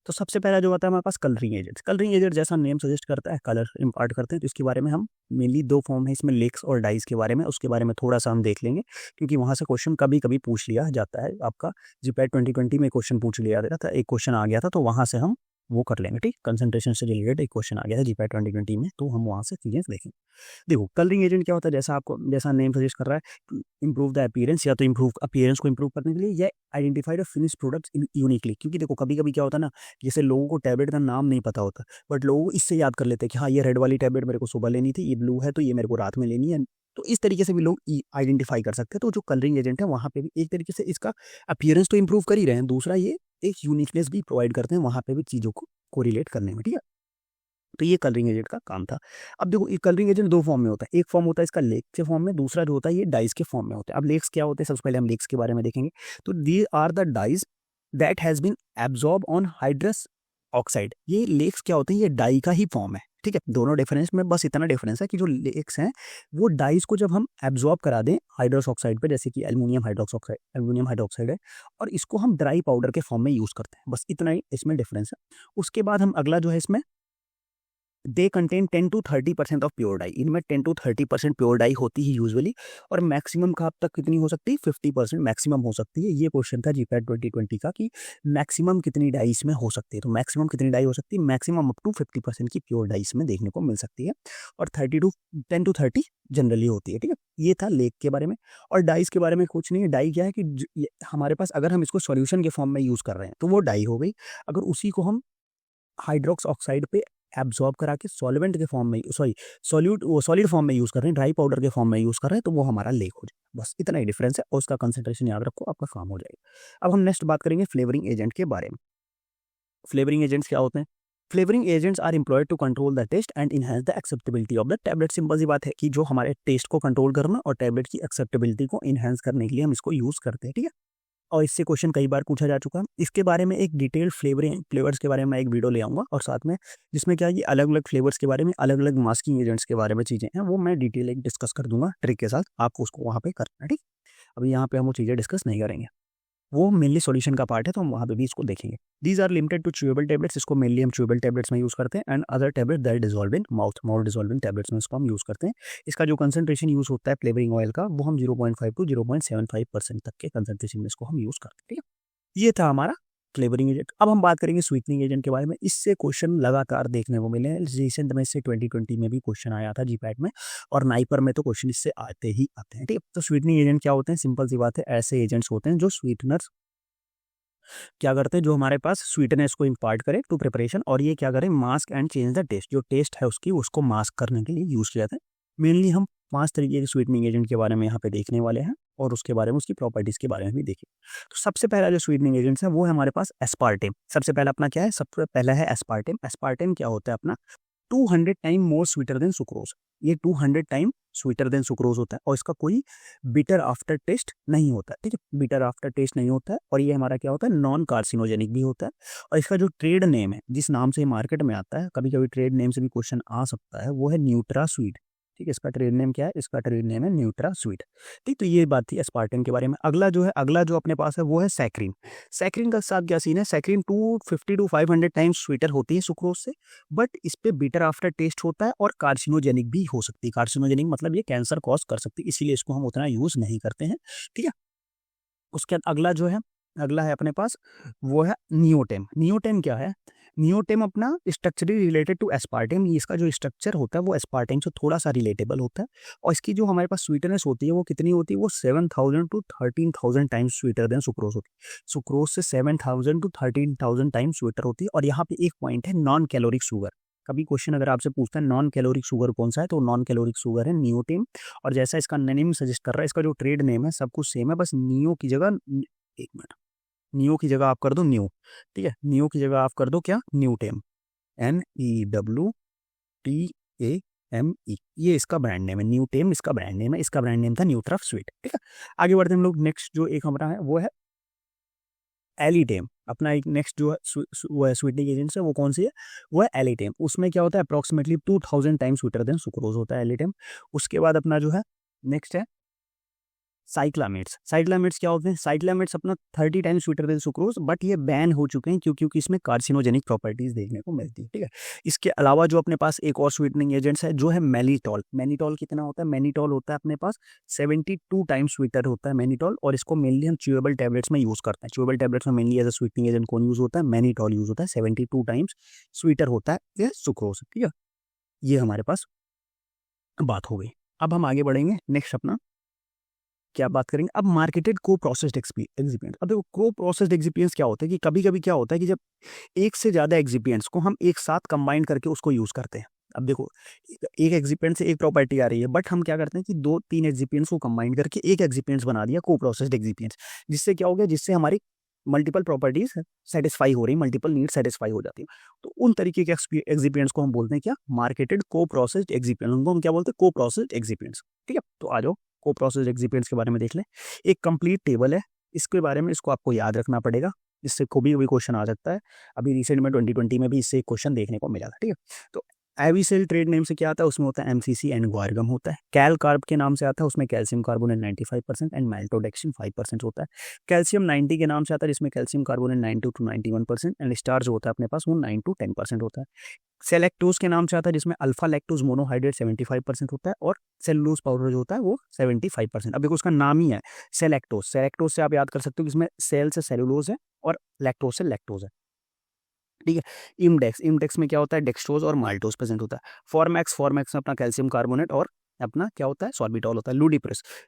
तो सबसे पहला जो आता है हमारे पास कलरिंग एजेंट्स। कलरिंग एजेंट जैसा नेम सजेस्ट करता है, कलर इम्पार्ट करते हैं। तो इसके बारे में हम मेनली दो फॉर्म है इसमें, लेक्स और डाइस के बारे में, उसके बारे में थोड़ा सा हम देख लेंगे, क्योंकि वहाँ से क्वेश्चन कभी कभी पूछ लिया जाता है। आपका जीपैट 2020 में क्वेश्चन पूछ लिया गया था, एक क्वेश्चन आ गया था, तो वहाँ से हम वो कर लेंगे, ठीक। कंसंट्रेशन से रिलेटेड एक क्वेश्चन आ गया था जीपैट 2020 में, तो हम वहाँ से चीज़ें देखेंगे। देखो कलरिंग एजेंट क्या होता है, जैसा आपको जैसा नेम सजेस्ट कर रहा है, इम्प्रूव द अपीयरेंस, या तो इम्प्रूव अपीयरेंस को इम्प्रूव करने के लिए, या identify the finish products uniquely. क्योंकि देखो कभी कभी क्या होता है ना, जैसे लोगों को टैबलेट का नाम नहीं पता होता, बट लोग इससे याद कर लेते हैं कि हाँ ये रेड वाली टैबलेट मेरे को सुबह लेनी थी, ये ब्लू है तो ये मेरे को रात में लेनी है। तो इस तरीके से भी लोग आइडेंटिफाई कर सकते हैं। तो जो कलरिंग एजेंट है वहाँ पे भी एक तरीके से इसका अपीयरेंस तो इम्प्रूव कर ही रहे हैं, दूसरा ये एक यूनिकनेस भी प्रोवाइड करते हैं वहाँ पे भी चीज़ों को कोरिलेट करने में, ठीक है। तो ये कलरिंग एजेंट का काम था। अब देखो ये कलरिंग एजेंट दो फॉर्म में होता है, एक फॉर्म होता है इसका लेक के फॉर्म में, दूसरा जो होता है ये डाइस के फॉर्म में होता है। अब लेक्स क्या होते हैं, सबसे पहले हम लेक्स के बारे में देखेंगे। तो these are the dyes that has been absorb on hydrous oxide. ये लेक्स क्या होते हैं, ये डाई का ही फॉर्म है, ठीक है। दोनों डिफरेंस में बस इतना डिफरेंस है कि जो लेक्स हैं वो डाइस को जब हम एब्जॉर्ब करा दें हाइड्रस ऑक्साइड पे, जैसे कि एल्यूमिनियम हाइड्रोक्साइड है, और इसको हम ड्राई पाउडर के फॉर्म में यूज़ करते हैं, बस इतना ही इसमें डिफरेंस है। उसके बाद हम अगला जो है इसमें, they contain 10 to 30% of pure dye. इनमें 10 to 30% प्योर डाई होती है यूजुअली, और मैक्सिमम का अब तक कितनी हो सकती है, 50% मैक्सिमम हो सकती है। ये क्वेश्चन था जीपैट 2020 का कि मैक्सिमम कितनी डाई इसमें हो सकती है। तो मैक्सिमम कितनी डाई हो सकती है, मैक्सिमम अप टू 50% की प्योर डाई इसमें देखने को मिल सकती है, और 10 to 30 जनरली होती है, ठीक है। ये था लेक के बारे में। और डाइस के बारे में कुछ नहीं है। डाई क्या है कि हमारे पास अगर हम इसको सॉल्यूशन के फॉर्म में यूज़ कर रहे हैं तो वो डाई हो गई। अगर उसी को हम हाइड्रोक्स ऑक्साइड पे एब्जॉर्ब करा के सॉल्वेंट के फॉर्म में, सॉलिड फॉर्म में यूज़ कर रहे हैं, ड्राई पाउडर के फॉर्म में यूज़ कर रहे हैं, तो वो हमारा लेक हो जाएगा। बस इतना ही डिफरेंस है, और उसका कंसंट्रेशन याद रखो, आपका काम हो जाएगा। अब हम नेक्स्ट बात करेंगे फ्लेवरिंग एजेंट के बारे में। फ्लेवरिंग एजेंट्स क्या होते हैं, flavouring agents are employed to control the taste and enhance the acceptability of the tablet. Simple सी बात है कि जो हमारे टेस्ट को कंट्रोल करना और टैबलेट की एक्सेप्टेबिलिटी को इनहेंस करने के लिए हम इसको यूज़ करते हैं, ठीक है। और इससे क्वेश्चन कई बार पूछा जा चुका है। इसके बारे में एक डिटेल्ड फ्लेवर्स के बारे में मैं एक वीडियो ले आऊँगा, और साथ में जिसमें क्या है कि अलग-अलग फ्लेवर्स के बारे में, अलग-अलग मास्किंग एजेंट्स के बारे में चीज़ें हैं, वो मैं डिटेल एक डिस्कस कर दूँगा ट्रिक के साथ, आपको उसको वहाँ पे करना है, ठीक? अभी यहाँ पे हम वो चीज़ें डिस्कस नहीं करेंगे। वो मेनली सॉल्यूशन का पार्ट है, तो हम वहाँ पे भी इसको देखेंगे। These are limited to chewable tablets. इसको मेनली हम च्यूएबल टैबलेट्स में यूज़ करते हैं, and other tablet that dissolve in mouth dissolving tablets में इसको हम यूज़ करते हैं। इसका जो कंसंट्रेशन यूज़ होता है फ्लेवरिंग ऑयल का, वो हम 0.5 to 0.75% तक के कंसंट्रेशन में इसको हम यूज़ करते हैं, ठीक है। ये था हमारा फ्लेवरिंग एजेंट। अब हम बात करेंगे स्वीटनिंग एजेंट के बारे में। इससे क्वेश्चन लगातार देखने को मिले हैं, रिसेंट में इससे 2020 में भी क्वेश्चन आया था जीपैट में, और नाइपर में तो क्वेश्चन इससे आते ही आते हैं, ठीक है। तो स्वीटनिंग एजेंट क्या होते हैं, सिंपल सी बात है, ऐसे एजेंट्स होते हैं जो स्वीटनर्स क्या करते हैं, जो हमारे पास स्वीटनेस को इम्पार्ट करे टू प्रिपरेशन, और ये क्या करें, mask and change the taste. जो टेस्ट है उसकी, उसको मास्क करने के लिए यूज़ किया जाता है। मेनली हम 5 तरीके के स्वीटनिंग एजेंट के बारे में यहाँ पे देखने वाले हैं, और उसके बारे में, उसकी प्रॉपर्टीज़ के बारे में भी देखिए। तो सबसे पहला जो स्वीटनिंग एजेंट्स है वो है हमारे पास एस्पार्टेम। सबसे पहला अपना क्या है, सबसे पहला है एस्पार्टेम। एस्पार्टेम क्या होता है अपना, 200 time more sweeter than sucrose. ये 200 टाइम स्वीटर देन सुक्रोज होता है, और इसका कोई बिटर आफ्टर टेस्ट नहीं होता है, ठीक है। बिटर आफ्टर टेस्ट नहीं होता है, और ये हमारा क्या होता है, नॉन कार्सिनोजेनिक भी होता है। और इसका जो ट्रेड नेम है, जिस नाम से मार्केट में आता है, कभी कभी ट्रेड नेम से भी क्वेश्चन आ सकता है, वो है न्यूट्रा स्वीट, ठीक है। इसका ट्रेड नेम क्या है, इसका ट्रेड नेम है न्यूट्रा स्वीट, ठीक। तो ये बात थी एस्पार्टेम के बारे में। अगला जो है, अगला जो अपने पास है वो है सैक्रिन। सैक्रिन का साथ क्या सीन है, सैक्रिन 250 to 500 टाइम्स स्वीटर होती है सुक्रोज से, बट इस पे बिटर आफ्टर टेस्ट होता है, और कार्सिनोजेनिक भी हो सकती है। कार्सिनोजेनिक मतलब ये कैंसर कॉज कर सकती है, इसीलिए इसको हम उतना यूज़ नहीं करते हैं, ठीक है। उसके बाद अगला जो है, अगला है अपने पास, वो है नियोटेम। नियोटेम क्या है, नियोटेम अपना स्ट्रक्चरली रिलेटेड टू एस्पार्टेम। इसका जो स्ट्रक्चर होता है वो एस्पार्टेम से थोड़ा सा रिलेटेबल होता है, और इसकी जो हमारे पास स्वीटनेस होती है वो कितनी होती है, वो 7000 to 13000 times sweeter than sucrose होती है। सुक्रोज से 7000 to 13000 टाइम्स स्वीटर होती है। और यहाँ पे एक पॉइंट है, नॉन कैलोरिक शुगर। कभी क्वेश्चन अगर आपसे पूछता है नॉन कैलोरिक शुगर कौन सा है, तो नॉन कैलोरिक शुगर है नियोटेम। और जैसा इसका नेम सजेस्ट कर रहा है, इसका जो ट्रेड नेम है सब कुछ सेम है, बस नियो की जगह, एक मिनट, नियो की जगह आप कर दो न्यू, ठीक है। नियो की जगह आप कर दो क्या, न्यूटेम, NEWTAME। ये इसका ब्रांड नेम है, न्यूटेम इसका ब्रांड नेम है। इसका ब्रांड नेम था न्यूट्रा स्वीट, ठीक है। आगे बढ़ते हम लोग, नेक्स्ट जो एक हमारा है वो है एलिटेम। अपना एक नेक्स्ट जो है वो है स्वीटनिंग एजेंट है, वो कौन सी है, वो है एलिटेम। उसमें क्या होता है, approximately 2000 time sweeter than sucrose होता है एलिटेम। उसके बाद अपना जो है नेक्स्ट है साइक्लामेट्स क्या होते हैं? साइक्लामेट्स अपना 30 times sweeter than sucrose, but ये बैन हो चुके हैं क्योंकि इसमें कार्सिनोजेनिक प्रॉपर्टीज देखने को मिलती है, ठीक है। इसके अलावा जो अपने पास एक और स्वीटनिंग एजेंट्स है जो है मैनिटॉल। मैनिटॉल कितना होता है? मैनिटॉल होता है अपने पास 72 टाइम्स स्वीटर होता है मैनिटॉल, और इसको मेनली हम च्यूएबल टैबलेट्स में यूज करते हैं। च्यूएबल टैबलेट्स में mainly as a sweetening agent कौन यूज होता है? मैनिटॉल यूज होता है। 72 टाइम्स स्वीटर होता है ये सुक्रोज, ठीक है। ये हमारे पास बात हो गई। अब हम आगे बढ़ेंगे, नेक्स्ट अपना क्या बात करेंगे? अब मार्केटेड को प्रोसेस्ड एक्सिपिएंट्स। अब देखो को प्रोसेस्ड एक्सिपिएंट्स क्या होता है कि कभी कभी क्या होता है कि जब एक से ज़्यादा एक्सिपिएंट्स को हम एक साथ कंबाइन करके उसको यूज़ करते हैं। अब देखो एक एक्सिपिएंट से एक प्रॉपर्टी आ रही है, बट हम क्या करते हैं कि 2-3 एक्सिपिएंट्स को कंबाइन करके एक एक्सिपिएंट्स बना दिया को प्रोसेस्ड एक्सिपिएंट्स। जिससे क्या हो गया? जिससे हमारी मल्टीपल प्रॉपर्टीज सेटिस्फाई हो रही, मल्टीपल नीड सेटिस्फाई हो जाती है। तो उन तरीके के एक्सिपिएंट्स को हम बोलते हैं क्या? मार्केटेड को प्रोसेस्ड एक्सिपिएंट्स। उनको हम क्या बोलते हैं? को प्रोसेस्ड एक्सिपिएंट्स, ठीक है। तो आ जाओ को प्रोसेस्ड एक्सिपिएंट्स के बारे में देख लें। एक कंप्लीट टेबल है इसके बारे में, इसको आपको याद रखना पड़ेगा, इससे कभी भी क्वेश्चन आ सकता है। अभी रिसेंट में 2020 में भी इससे एक क्वेश्चन देखने को मिला था, ठीक है। तो एविसेल ट्रेड नेम से क्या आता है? उसमें होता है एमसीसी एंड ग्वारगम होता है। कैल कार्ब के नाम से आता है, उसमें कैल्शियम कार्बोनेट 95% एंड माल्टोडेक्सिन 5% होता है। कैल्शियम 90 के नाम से आता है, जिसमें calcium carbonate 90 to 91% and starch जो होता है अपने पास वो 9 to 10% होता है। सेलेक्टोज के नाम से आता है, जिसमें अल्फा लैक्टोज मोनोहाइड्रेट 75% होता है, और सेलुलोज पाउडर जो होता है वो 75%। अब देखो उसका नाम ही है सेलेक्टोज। सेलेक्टोज से आप याद कर सकते हो कि इसमें सेल से सेलुलोज है और लैक्टोज से लैक्टोज है, ठीक है। इमडेक्स में क्या होता है? डेक्सट्रोज और माल्टोज प्रेजेंट होता है। फॉर्मैक्स में अपना कैल्शियम कार्बोनेट और अपना क्या होता है? सॉर्बिटॉल होता है।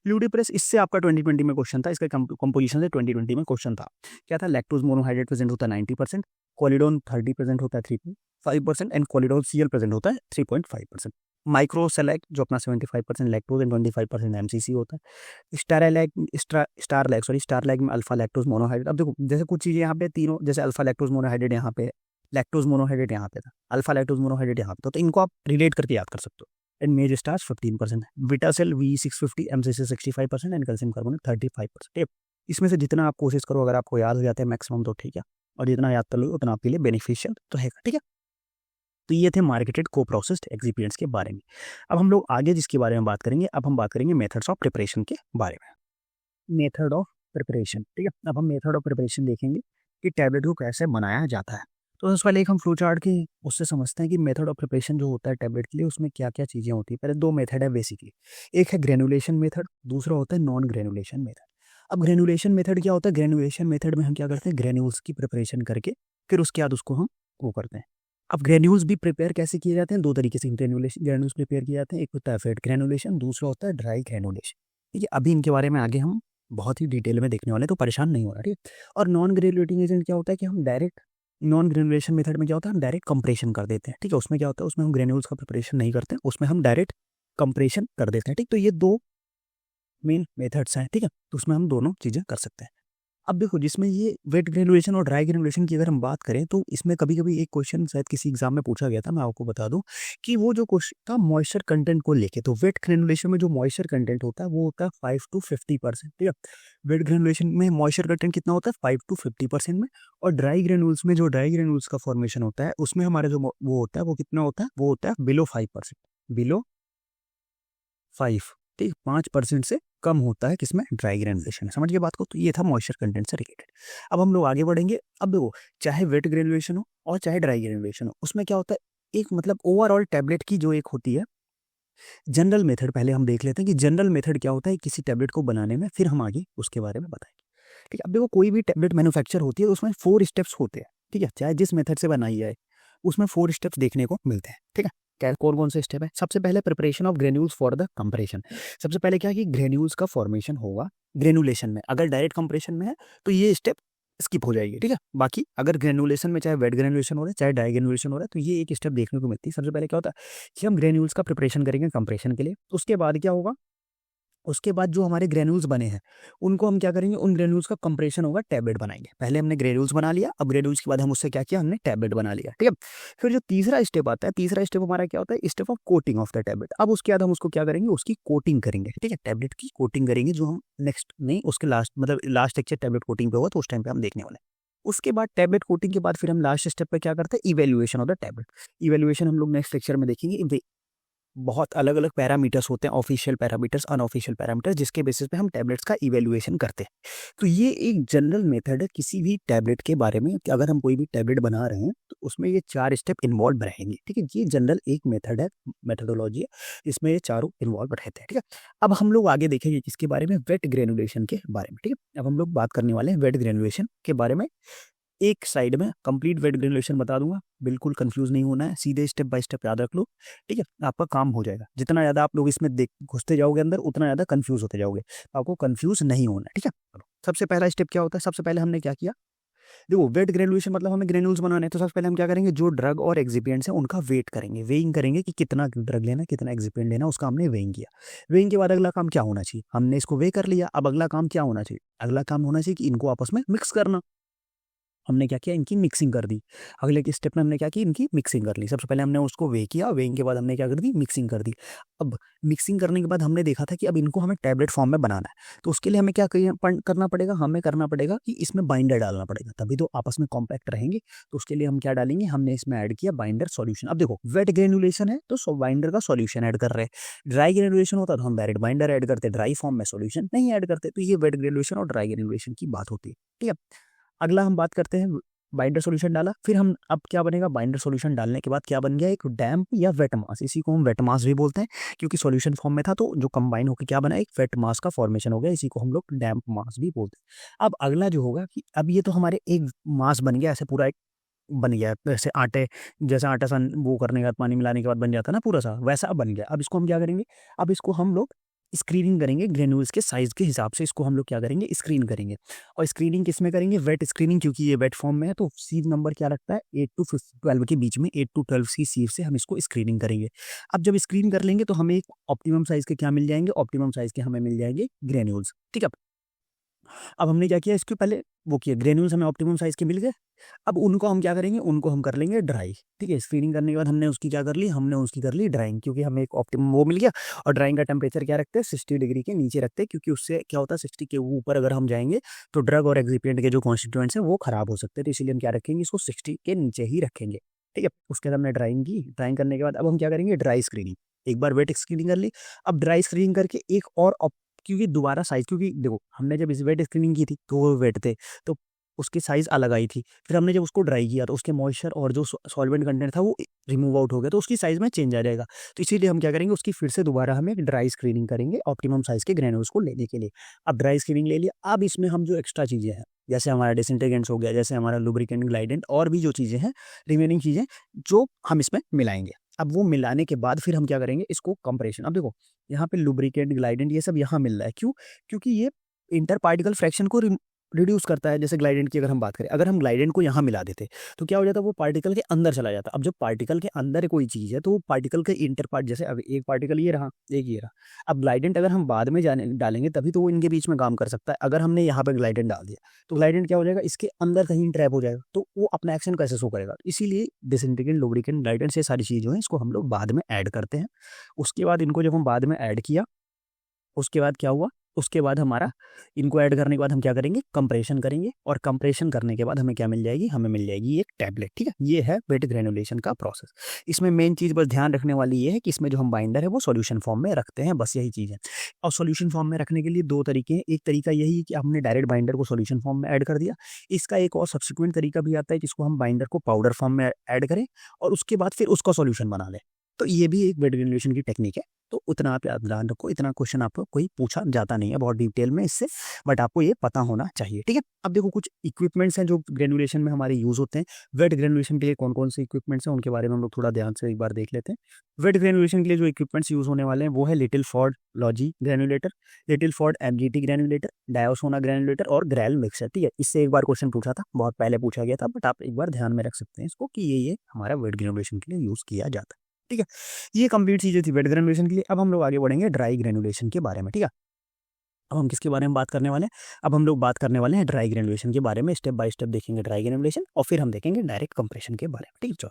लूडिप्रेस इससे आपका 2020 में क्वेश्चन था, इसका कंपोजिशन से 2020 में क्वेश्चन था। क्या था? लैक्टोज मोनोहाइड्रेट प्रेजेंट होता है 90%, कोलिडोन 30% होता है 3.5% एंड कोलिडोन सीएल प्रेजेंट होता है 3.5%। माइक्रोसेलेक जो अपना 75% लैक्टोज एंड 25% एमसीसी होता है। स्टारलैक में अल्फा लैक्टोज मोनोहाइड्रेट। अब देखो जैसे कुछ चीज़ें यहाँ पे तीनों, जैसे अल्फा लैक्टोज मोनोहाइड्रेट यहाँ पे, लैक्टोज मोनोहाइड्रेट यहाँ पे था, अल्फा लैक्टोज मोनोहाइड्रेट यहाँ पे था, तो इनको आप रिलेट करके याद कर सकते हो। एंड मेज starch 15%, विटासेल V650 MCC 65% and calcium carbonate 35%। इसमें से जितना आप कोशिश करो, अगर आपको याद हो जाता है मैक्सिमम तो ठीक है, और जितना याद कर लो उतना आपके लिए बेनिफिशियल तो है, ठीक है। तो ये थे मार्केटेड को प्रोसेस्ड एक्सिपिएंट्स के बारे में। अब हम लोग आगे जिसके बारे में बात करेंगे, अब हम बात करेंगे मेथड्स ऑफ प्रिपरेशन के बारे में। मेथड ऑफ प्रिपरेशन, ठीक है। अब हम मेथड ऑफ प्रिपरेशन देखेंगे कि टैबलेट को कैसे बनाया जाता है। तो सबसे पहले एक हम फ्लो चार्ट की उससे समझते हैं कि मेथड ऑफ प्रिपरेशन जो होता है टैबलेट के लिए, उसमें क्या क्या चीज़ें होती है। पहले 2 मेथड है बेसिकली, एक है ग्रेनुलेशन मेथड, दूसरा होता है नॉन ग्रेनुलेशन मेथड। अब ग्रेनुलेशन मेथड क्या होता है? ग्रेनुलेशन मेथड में हम क्या करते हैं? ग्रेन्यूल्स की प्रिपरेशन करके फिर उसके बाद उसको हम वो करते हैं। अब ग्रेन्यूल्स भी प्रिपेयर कैसे किए जाते हैं? 2 तरीके से ग्रेन्यूल्स प्रिपेयर किए जाते हैं। एक होता है फेट ग्रेनुलेशन, दूसरा होता है ड्राई ग्रेनुलेशन, ठीक है। अभी इनके बारे में आगे हम बहुत ही डिटेल में देखने वाले हैं, तो परेशान नहीं होना, ठीक है। और नॉन ग्रेनुलेटिंग एजेंट क्या होता है कि हम डायरेक्ट, नॉन ग्रेनुलेशन मेथड में क्या होता है? हम डायरेक्ट कंप्रेशन कर देते हैं, ठीक है। उसमें क्या होता है? उसमें हम ग्रेन्यूल्स का प्रिपरेशन नहीं करते हैं, उसमें हम डायरेक्ट कंप्रेशन कर देते हैं, ठीक। तो ये 2 मेन मेथड्स हैं, ठीक है। तो उसमें हम दोनों चीज़ें कर सकते हैं। अब देखो जिसमें ये वेट ग्रेनुलेशन और ड्राई ग्रेनुलेशन की अगर हम बात करें, तो इसमें कभी-कभी एक क्वेश्चन शायद किसी एग्जाम में पूछा गया था, मैं आपको बता दूं कि वो जो क्वेश्चन था मॉइस्चर कंटेंट को लेके। तो वेट ग्रेनुलेशन में जो मॉइस्चर कंटेंट होता है वो होता है 5 to 50%, ठीक है। वेट ग्रेनुलेशन में मॉइस्चर कंटेंट कितना होता है? 5 to 50% में। और ड्राई ग्रेनुल्स में जो ड्राई ग्रेनुल्स का फॉर्मेशन होता है, उसमें हमारे जो वो होता है वो कितना होता है? वो होता है बिलो 5%, बिलो 5, ठीक, 5% से कम होता है किसमें? ड्राई ग्रेनुलेशन में। समझ गए बात को? तो ये था मॉइस्चर कंटेंट से रिलेटेड। अब हम लोग आगे बढ़ेंगे। अब देखो चाहे वेट ग्रेनुलेशन हो और चाहे ड्राई ग्रेनुलेशन हो, उसमें क्या होता है? एक मतलब ओवरऑल टैबलेट की जो एक होती है जनरल मेथड, पहले हम देख लेते हैं कि जनरल मेथड क्या होता है किसी टैबलेट को बनाने में, फिर हम आगे उसके बारे में बताएंगे, ठीक है। अब देखो कोई भी टैबलेट मैन्युफैक्चर होती है तो उसमें 4 स्टेप्स होते हैं, ठीक है। चाहे जिस मेथड से बनाई जाए उसमें 4 स्टेप्स देखने को मिलते हैं, ठीक है। कौन कौन से स्टेप है? सबसे पहले preparation of granules for the compression. सबसे पहले क्या है कि ग्रेन्यूल्स का फॉर्मेशन होगा ग्रेनुलेशन में। अगर डायरेक्ट कंप्रेशन में है तो ये स्टेप स्किप हो जाएगी, ठीक है। बाकी अगर ग्रेनुलेशन में चाहे वेट ग्रेनुलेशन हो रहा है चाहे ड्राई ग्रेनुलेशन हो रहा है, तो ये एक स्टेप देखने को मिलती है। सबसे पहले क्या होता है कि हम ग्रेन्यूल्स का प्रिपरेशन करेंगे कंप्रेशन के लिए। उसके बाद क्या होगा? उसके बाद जो हमारे ग्रेन्यूल्स बने हैं उनको हम क्या करेंगे? उन ग्रेन्यूल्स का कंप्रेशन होगा, टैबलेट बनाएंगे। पहले हमने ग्रेन्यूल्स बना लिया, अब ग्रेन्यूल्स के बाद हम उससे क्या किया? हमने टैबलेट बना लिया, ठीक है। फिर जो तीसरा स्टेप आता है, तीसरा स्टेप हमारा क्या होता है? Step of coating of the tablet. अब उसके बाद हम उसको क्या करेंगे? उसकी कोटिंग करेंगे, ठीक है। टैबलेट की कोटिंग करेंगे, जो हम नेक्स्ट नहीं उसके लास्ट मतलब लास्ट लेक्चर टैबलेट कोटिंग पे होगा, तो उस टाइम पे हम देखने वाले हैं। उसके बाद टैबलेट कोटिंग के बाद फिर हम लास्ट स्टेप पे क्या करते हैं? Evaluation of the tablet. Evaluation हम लोग नेक्स्ट लेक्चर में देखेंगे। बहुत अलग अलग पैरामीटर्स होते हैं, ऑफिशियल पैरामीटर्स, अनऑफिशियल पैरामीटर्स, जिसके बेसिस पे हम टैबलेट्स का इवेल्युएशन करते हैं। तो ये एक जनरल मेथड है किसी भी टैबलेट के बारे में कि अगर हम कोई भी टैबलेट बना रहे हैं तो उसमें ये 4 स्टेप इन्वॉल्व रहेंगे, ठीक है। ये जनरल एक मेथड है, मेथोडोलॉजी है, इसमें ये चारों इन्वॉल्व रहते हैं, ठीक है। अब हम लोग आगे देखेंगे किसके बारे में, वेट ग्रेनुलेशन के बारे में, ठीक है। अब हम लोग बात करने वाले हैं वेट ग्रेनुलेशन के बारे में। एक साइड में कंप्लीट वेट ग्रेनुलेशन बता दूंगा, बिल्कुल कंफ्यूज नहीं होना है, सीधे स्टेप बाय स्टेप याद रख लो, ठीक है। आपका काम हो जाएगा, जितना ज़्यादा आप लोग इसमें देख घुसते जाओगे अंदर उतना ज़्यादा कंफ्यूज होते जाओगे, आपको कंफ्यूज नहीं होना है, ठीक है। चलो, सबसे पहला स्टेप क्या होता है, सबसे पहले हमने क्या किया, देखो वेट ग्रेनुलेशन मतलब हमें ग्रेनुल्स बनाने हैं, तो सबसे पहले हम क्या करेंगे, जो ड्रग और एक्सिपिएंट्स हैं उनका वेट करेंगे, वेइंग करेंगे कि कितना ड्रग लेना, कितना एक्सिपिएंट लेना, उसका हमने वेइंग किया। वेइंग के बाद अगला काम क्या होना चाहिए, हमने इसको वे कर लिया, अब अगला काम क्या होना चाहिए, अगला काम होना चाहिए कि इनको आपस में मिक्स करना। हमने क्या किया, इनकी मिक्सिंग कर दी। अगले के स्टेप में हमने क्या की, इनकी मिक्सिंग कर ली। सबसे पहले हमने उसको वे किया, वेइंग के बाद हमने क्या कर दी, मिक्सिंग कर दी। अब मिक्सिंग करने के बाद हमने देखा था कि अब इनको हमें टैबलेट फॉर्म में बनाना है, तो उसके लिए हमें क्या करना पड़ेगा, हमें करना पड़ेगा कि इसमें बाइंडर डालना पड़ेगा, तभी तो आपस में कॉम्पैक्ट रहेंगे। तो उसके लिए हम क्या डालेंगे, हमने इसमें ऐड किया बाइंडर सॉल्यूशन। अब देखो वेट ग्रेनुलेशन है तो बाइंडर का सॉल्यूशन ऐड कर रहे हैं, ड्राई ग्रेनुलेशन होता तो हम डायरेक्ट बाइंडर ऐड करते, ड्राई फॉर्म में सॉल्यूशन नहीं ऐड करते। तो ये वेट ग्रेनुलेशन और ड्राई ग्रेनुलेशन की बात होती है, ठीक है। अगला हम बात करते हैं, बाइंडर सॉल्यूशन डाला, फिर हम अब क्या बनेगा, बाइंडर सॉल्यूशन डालने के बाद क्या बन गया, एक डैम्प या वेट मास, इसी को हम वेट मास भी बोलते हैं, क्योंकि सॉल्यूशन फॉर्म में था तो जो कंबाइन होकर क्या बना, एक वेट मास का फॉर्मेशन हो गया, इसी को हम लोग डैम्प मास भी बोलते हैं। अब अगला जो होगा कि अब ये तो हमारे एक मास बन गया, ऐसे पूरा एक बन गया, जैसे आटे, जैसे आटा सन वो करने के बाद पानी मिलाने के बाद बन जाता है ना पूरा सा, वैसा बन गया। अब इसको हम क्या करेंगे, अब इसको हम लोग स्क्रीनिंग करेंगे, ग्रेन्यूल्स के साइज के हिसाब से इसको हम लोग क्या करेंगे, स्क्रीन करेंगे। और स्क्रीनिंग किस में करेंगे, वेट स्क्रीनिंग, क्योंकि ये वेट फॉर्म में है तो सीज नंबर क्या लगता है, 8 to 12 के बीच में, 8 to 12 की सीव से हम इसको स्क्रीनिंग करेंगे। अब जब स्क्रीन कर लेंगे तो हमें एक ऑप्टिमम साइज के क्या मिल जाएंगे, ऑप्टिमम साइज के हमें मिल जाएंगे ग्रेन्यूल्स, ठीक है। अब हमने क्या किया, इसके पहले वो किया, ग्रेन्यूल्स हमें ऑप्टिमम साइज के मिल गए। अब उनको हम क्या करेंगे, उनको हम कर लेंगे ड्राई, ठीक है। स्क्रीनिंग करने के बाद हमने उसकी क्या कर ली, हमने उसकी कर ली ड्राइंग, क्योंकि हमें एक ऑप्टिमम वो मिल गया। और ड्राइंग का टेम्परेचर क्या रखते हैं, 60 डिग्री के नीचे रखते हैं, क्योंकि उससे क्या होता है, 60 के ऊपर अगर हम जाएंगे तो ड्रग और एक्सिपिएंट के जो कॉन्स्टिट्यूएंट्स हैं वो खराब हो सकते हैं, तो इसीलिए हम क्या रखेंगे, इसको 60 के नीचे ही रखेंगे, ठीक है। उसके बाद हमने ड्राइंग की, ड्राइंग करने के बाद अब हम क्या करेंगे, ड्राई स्क्रीनिंग। एक बार वेट स्क्रीनिंग कर ली, अब ड्राई स्क्रीनिंग करके एक और क्योंकि दोबारा साइज, क्योंकि देखो हमने जब इस वेट स्क्रीनिंग की थी तो वो वेट थे, तो उसकी साइज अलग आई थी। फिर हमने जब उसको ड्राई किया तो उसके मॉइस्चर और जो सॉल्वेंट कंटेंट था वो रिमूव आउट हो गया, तो उसकी साइज में चेंज आ जाएगा। तो इसीलिए हम क्या करेंगे, उसकी फिर से दोबारा हम एक ड्राई स्क्रीनिंग करेंगे ऑप्टिमम साइज के ग्रेन्यूल्स को लेने के लिए। अब ड्राई स्क्रीनिंग ले लिया, अब इसमें हम जो एक्स्ट्रा चीज़ें हैं, जैसे हमारा डिसइंटीग्रेंट्स हो गया, जैसे हमारा लुब्रिकेंट, ग्लाइडेंट, और भी जो चीज़ें हैं, रिमेनिंग चीज़ें जो हम इसमें मिलाएंगे। अब वो मिलाने के बाद फिर हम क्या करेंगे, इसको कंप्रेशन। अब देखो यहाँ पे लुब्रिकेंट, ग्लाइडेंट ये सब यहाँ मिल रहा है, क्यों, क्योंकि ये इंटर पार्टिकल फ्रैक्शन को रिड्यूस करता है। जैसे ग्लाइडेंट की अगर हम बात करें, अगर हम ग्लाइडेंट को यहाँ मिला देते तो क्या हो जाता, वो पार्टिकल के अंदर चला जाता। अब जब पार्टिकल के अंदर कोई चीज़ है तो वो पार्टिकल के इंटर पार्ट, जैसे अब एक पार्टिकल ये रहा, एक ये रहा, अब ग्लाइडेंट अगर हम बाद में जाने डालेंगे तभी तो वो इनके बीच में काम कर सकता है। अगर हमने यहाँ पे ग्लाइडेंट डाल दिया तो ग्लाइडेंट क्या हो जाएगा, इसके अंदर कहीं ट्रैप हो जाएगा, तो वो अपना एक्शन कैसे शो करेगा। इसीलिए डिसइंटीग्रेंट, लुब्रिकेंट, ग्लाइडेंट से सारी चीज़ें हैं, इसको हम लोग बाद में ऐड करते हैं। उसके बाद इनको जब हम बाद में ऐड किया, उसके बाद क्या हुआ, उसके बाद हमारा इनको ऐड करने के बाद हम क्या करेंगे, कंप्रेशन करेंगे, और कंप्रेशन करने के बाद हमें क्या मिल जाएगी, हमें मिल जाएगी एक टैबलेट, ठीक है। ये है वेट ग्रेनुलेशन का प्रोसेस। इसमें मेन चीज़ बस ध्यान रखने वाली ये है कि इसमें जो हम बाइंडर है वो सॉल्यूशन फॉर्म में रखते हैं, बस यही चीज़ है। और सॉल्यूशन फॉर्म में रखने के लिए दो तरीके हैं, एक तरीका यही है कि हमने डायरेक्ट बाइंडर को सॉल्यूशन फॉर्म में ऐड कर दिया। इसका एक और सब्सिक्वेंट तरीका भी आता है जिसको हम बाइंडर को पाउडर फॉर्म में ऐड करें और उसके बाद फिर उसका सॉल्यूशन बना लें। तो ये भी एक वेट ग्रेनुलेशन की टेक्निक है। तो उतना आप याद ध्यान रखो, इतना क्वेश्चन आपको कोई पूछा जाता नहीं है बहुत डिटेल में इससे, बट आपको ये पता होना चाहिए, ठीक है। अब देखो कुछ इक्विपमेंट्स हैं जो ग्रेनुलेशन में हमारे यूज़ होते हैं। वेट ग्रेनुलेशन के लिए कौन कौन से इक्विपमेंट्स हैं उनके बारे में हम लोग थोड़ा ध्यान से एक बार देख लेते हैं। वेट ग्रेनुलेशन के लिए जो इक्विपमेंट्स यूज़ होने वाले हैं वो है Littleford Lodige granulator, Littleford MGT granulator, Diosna granulator और ग्रैल मिक्सर, ठीक है। इससे एक बार क्वेश्चन पूछा था, बहुत पहले पूछा गया था, बट आप एक बार ध्यान में रख सकते हैं इसको कि ये हमारा वेट ग्रेनुलेशन के लिए यूज़ किया जाता है, ठीक है। ये कंप्लीट चीज़ें थी वेट ग्रेनुलेशन के लिए। अब हम लोग आगे बढ़ेंगे ड्राई ग्रेनुलेशन के बारे में, ठीक है। अब हम किसके बारे में बात करने वाले हैं, अब हम लोग बात करने वाले हैं ड्राई ग्रेनुलेशन के बारे में। स्टेप बाय स्टेप देखेंगे ड्राई ग्रेनुलेशन और फिर हम देखेंगे डायरेक्ट कंप्रेशन के बारे में, ठीक है। चलो,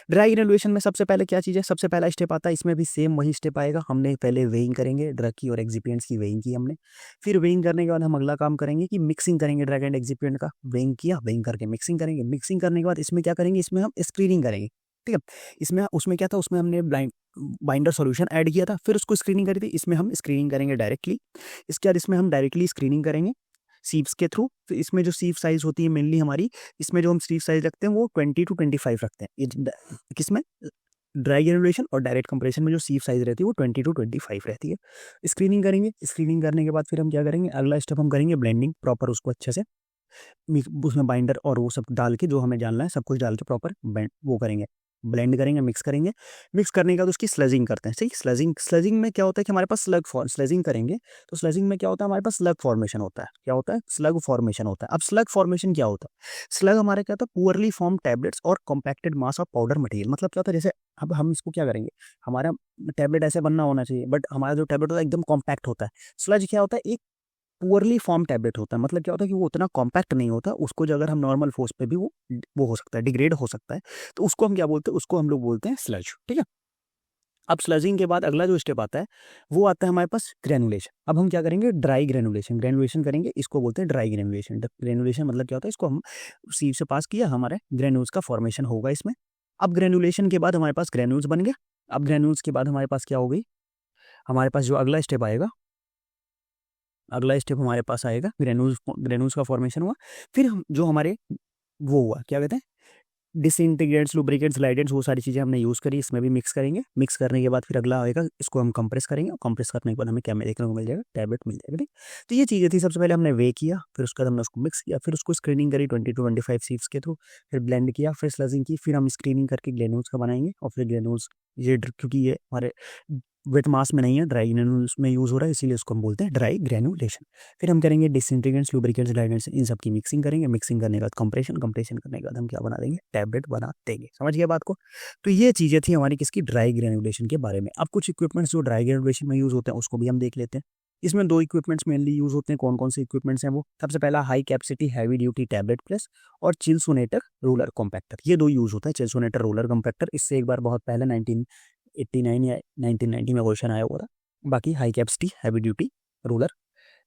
ड्राई ग्रेनुलेशन में सबसे पहले क्या चीज़ है, सबसे पहला स्टेप आता है, इसमें भी सेम वही स्टेप आएगा। हमने पहले वेइंग करेंगे, ड्रग की और एक्सिपिएंट्स की वेइंग की हमने। फिर वेइंग करने के बाद हम अगला काम करेंगे कि मिक्सिंग करेंगे ड्रग एंड एक्सिपिएंट का। वेइंग किया, वेइंग करके मिक्सिंग करेंगे। मिक्सिंग करने के बाद इसमें क्या करेंगे, इसमें हम स्क्रीनिंग करेंगे। ठीक है। इसमें उसमें क्या था, उसमें हमने बाइंडर सॉल्यूशन ऐड किया था, फिर उसको स्क्रीनिंग करी थी। इसमें हम स्क्रीनिंग करेंगे डायरेक्टली। इसके बाद इसमें हम डायरेक्टली स्क्रीनिंग करेंगे सीव्स के थ्रू। तो इसमें जो सीव साइज होती है मेनली हमारी, इसमें जो हम सीव साइज रखते हैं वो 20 to 25 रखते हैं। किसमें, ड्राई ग्रेनुलेशन और डायरेक्ट कंप्रेशन में जो सीव साइज रहती है वो 20 to 25 रहती है। स्क्रीनिंग करेंगे, स्क्रीनिंग करने के बाद फिर हम क्या करेंगे, अगला स्टेप हम करेंगे ब्लेंडिंग प्रॉपर, उसको अच्छे से उसमें बाइंडर और वो सब डाल के, जो हमें जानना है सब कुछ डाल के प्रॉपर वो करेंगे, ब्लेंड करेंगे, मिक्स करेंगे। मिक्स करने के बाद उसकी स्लजिंग करते हैं। सही, स्लजिंग में क्या होता है कि हमारे पास स्लजिंग करेंगे तो स्लजिंग में क्या होता है, हमारे पास स्लग फॉर्मेशन होता है। क्या होता है, स्लग फॉर्मेशन होता है। अब स्लग फॉर्मेशन क्या होता है, स्लग हमारे क्या होता है, पुअरली फॉर्म टैबलेट्स और compacted mass of powder material. मतलब क्या होता है, जैसे अब हम इसको क्या करेंगे, हमारा टैबलेट ऐसे बनना होना चाहिए, बट हमारा जो टैबलेट होता है एकदम कॉम्पैक्ट होता है। स्लज क्या होता है, एक पुअरली फॉर्म टैबलेट होता है। मतलब क्या होता है कि वो उतना कॉम्पैक्ट नहीं होता, उसको जो अगर हम नॉर्मल फोर्स पे भी वो हो सकता है, डिग्रेड हो सकता है। तो उसको हम क्या बोलते हैं, उसको हम लोग बोलते हैं स्लज। ठीक है। अब स्लजिंग के बाद अगला जो स्टेप आता है वो आता है हमारे पास ग्रेनुलेशन। अब हम क्या करेंगे, ड्राई ग्रेनुलेशन, ग्रेनुलेशन करेंगे, इसको बोलते हैं ड्राई ग्रेनुलेशन। ग्रेनुलेशन मतलब क्या होता है, इसको हम सीव से पास किया, हमारे ग्रेन्यूल्स का फॉर्मेशन होगा इसमें। अब ग्रेनुलेशन के बाद हमारे पास ग्रेन्यूल्स बन गया। अब ग्रेन्यूल्स के बाद हमारे पास क्या हो गई, हमारे पास जो अगला स्टेप आएगा, अगला स्टेप हमारे पास आएगा ग्रेन्यूल्स का फॉर्मेशन हुआ। फिर जो हमारे वो हुआ, क्या कहते हैं, डिसइंटीग्रेट्स, लुब्रिकेट्स, ग्लाइडेंट्स, वो सारी चीज़ें हमने यूज़ करी, इसमें भी मिक्स करेंगे। मिक्स करने के बाद फिर अगला आएगा, इसको हम कंप्रेस करेंगे, और कंप्रेस करने के बाद हमें क्या देखने को मिल जाएगा, टैबलेट मिल जाएगा। ठीक। तो ये चीज़ें थी, सबसे पहले हमने वे किया, फिर उसके बाद हमने उसको मिक्स किया, फिर उसको स्क्रीनिंग करी 20 to 25 सीव्स के थ्रू, फिर ब्लेंड किया, फिर स्लजिंग की, फिर हम स्क्रीनिंग करके ग्रेन्यूल्स का बनाएंगे। और फिर ग्रेन्यूल्स क्योंकि ये हमारे वेट मास में नहीं है, ड्राई ग्रेन्यूल्स में यूज़ हो रहा है, इसीलिए उसको हम बोलते हैं ड्राई ग्रेनुलेशन। फिर हम करेंगे डिसइंटीग्रेंट्स, लुब्रिकेंट्स, ग्लाइडेंट्स, इन सब की मिक्सिंग करेंगे। मिक्सिंग करने के बाद कंप्रेशन, कंप्रेशन करने के बाद हम क्या बना देंगे, टैबलेट बना देंगे। समझ गए बात को। तो ये चीज़ें थी हमारी किसकी, ड्राई ग्रेनुलेशन के बारे में। अब कुछ इक्विपमेंट्स जो ड्राई ग्रेनुलेशन में यूज़ होते हैं उसको भी हम देख लेते हैं। इसमें दो इक्विपमेंट्स मेनली यूज़ होते हैं। कौन कौन से इक्विपमेंट्स हैं वो, सबसे पहला high capacity heavy duty tablet press और चिल्सोनेटर रोलर कॉम्पैक्टर। ये दो यूज़ होता है, चिल्सोनेटर रोलर कॉम्पैक्टर। इससे एक बार बहुत पहले 1989 या 1990 में क्वेश्चन आया हुआ था। बाकी high capacity heavy duty roller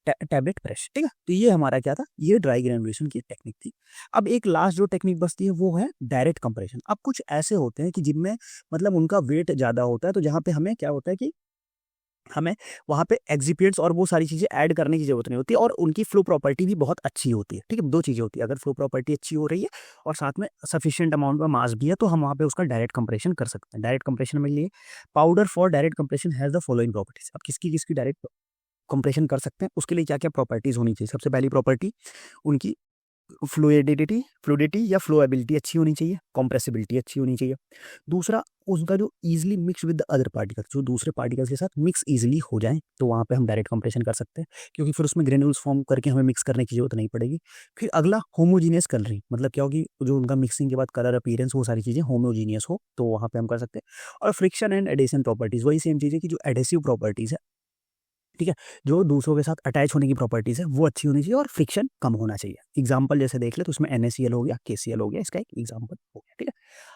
tablet press. ठीक है। तो ये हमारा क्या था, ये ड्राई ग्रेनुलेशन की टेक्निक थी। अब एक लास्ट जो टेक्निक बचती है वो है डायरेक्ट कंप्रेशन। अब कुछ ऐसे होते हैं कि जिनमें मतलब उनका वेट ज़्यादा होता है, तो जहाँ पे हमें क्या होता है कि हमें वहाँ पे एक्सिपिएंट्स और वो सारी चीज़ें ऐड करने की जरूरत नहीं होती, और उनकी फ्लो प्रॉपर्टी भी बहुत अच्छी होती है। ठीक है, दो चीज़ें होती है, अगर फ्लो प्रॉपर्टी अच्छी हो रही है और साथ में सफिशिएंट अमाउंट में मास भी है, तो हम वहाँ पे उसका डायरेक्ट कंप्रेशन कर सकते हैं। डायरेक्ट कंप्रेशन में लिए powder for direct compression has the following properties. अब किसकी किसकी डायरेक्ट कंप्रेशन कर सकते हैं, उसके लिए क्या क्या प्रॉपर्टीज़ होनी चाहिए। सबसे पहली प्रॉपर्टी उनकी फ्लूइडिटी या फ्लोएबिलिटी अच्छी होनी चाहिए, कॉम्प्रेसिबिलिटी अच्छी होनी चाहिए। दूसरा, उसका जो easily mix with the other particles, जो दूसरे पार्टिकल्स के साथ मिक्स ईजिली हो जाए, तो वहाँ पे हम डायरेक्ट कंप्रेशन कर सकते हैं, क्योंकि फिर उसमें ग्रेन्यूल्स फॉर्म करके हमें मिक्स करने की जरूरत नहीं पड़ेगी। फिर अगला होमोजीनियस कलरिंग, मतलब क्या होगी, जो उनका मिक्सिंग के बाद कलर अपीयरेंस वो सारी चीज़ें होमोजीनियस हो, तो वहाँ पे हम कर सकते हैं। और फ्रिक्शन एंड एडेशन प्रॉपर्टीज़, वही सेम चीज़ है कि जो एडेसिव प्रॉपर्टीज़ है, ठीक है, जो दूसरों के साथ अटैच होने की प्रॉपर्टीज़ है वो अच्छी होनी चाहिए, और फ्रिक्शन कम होना चाहिए। एग्जाम्पल जैसे देख ले तो उसमें NaCl हो गया, KCl हो गया, इसका एक एग्जाम्पल हो गया। ठीक है।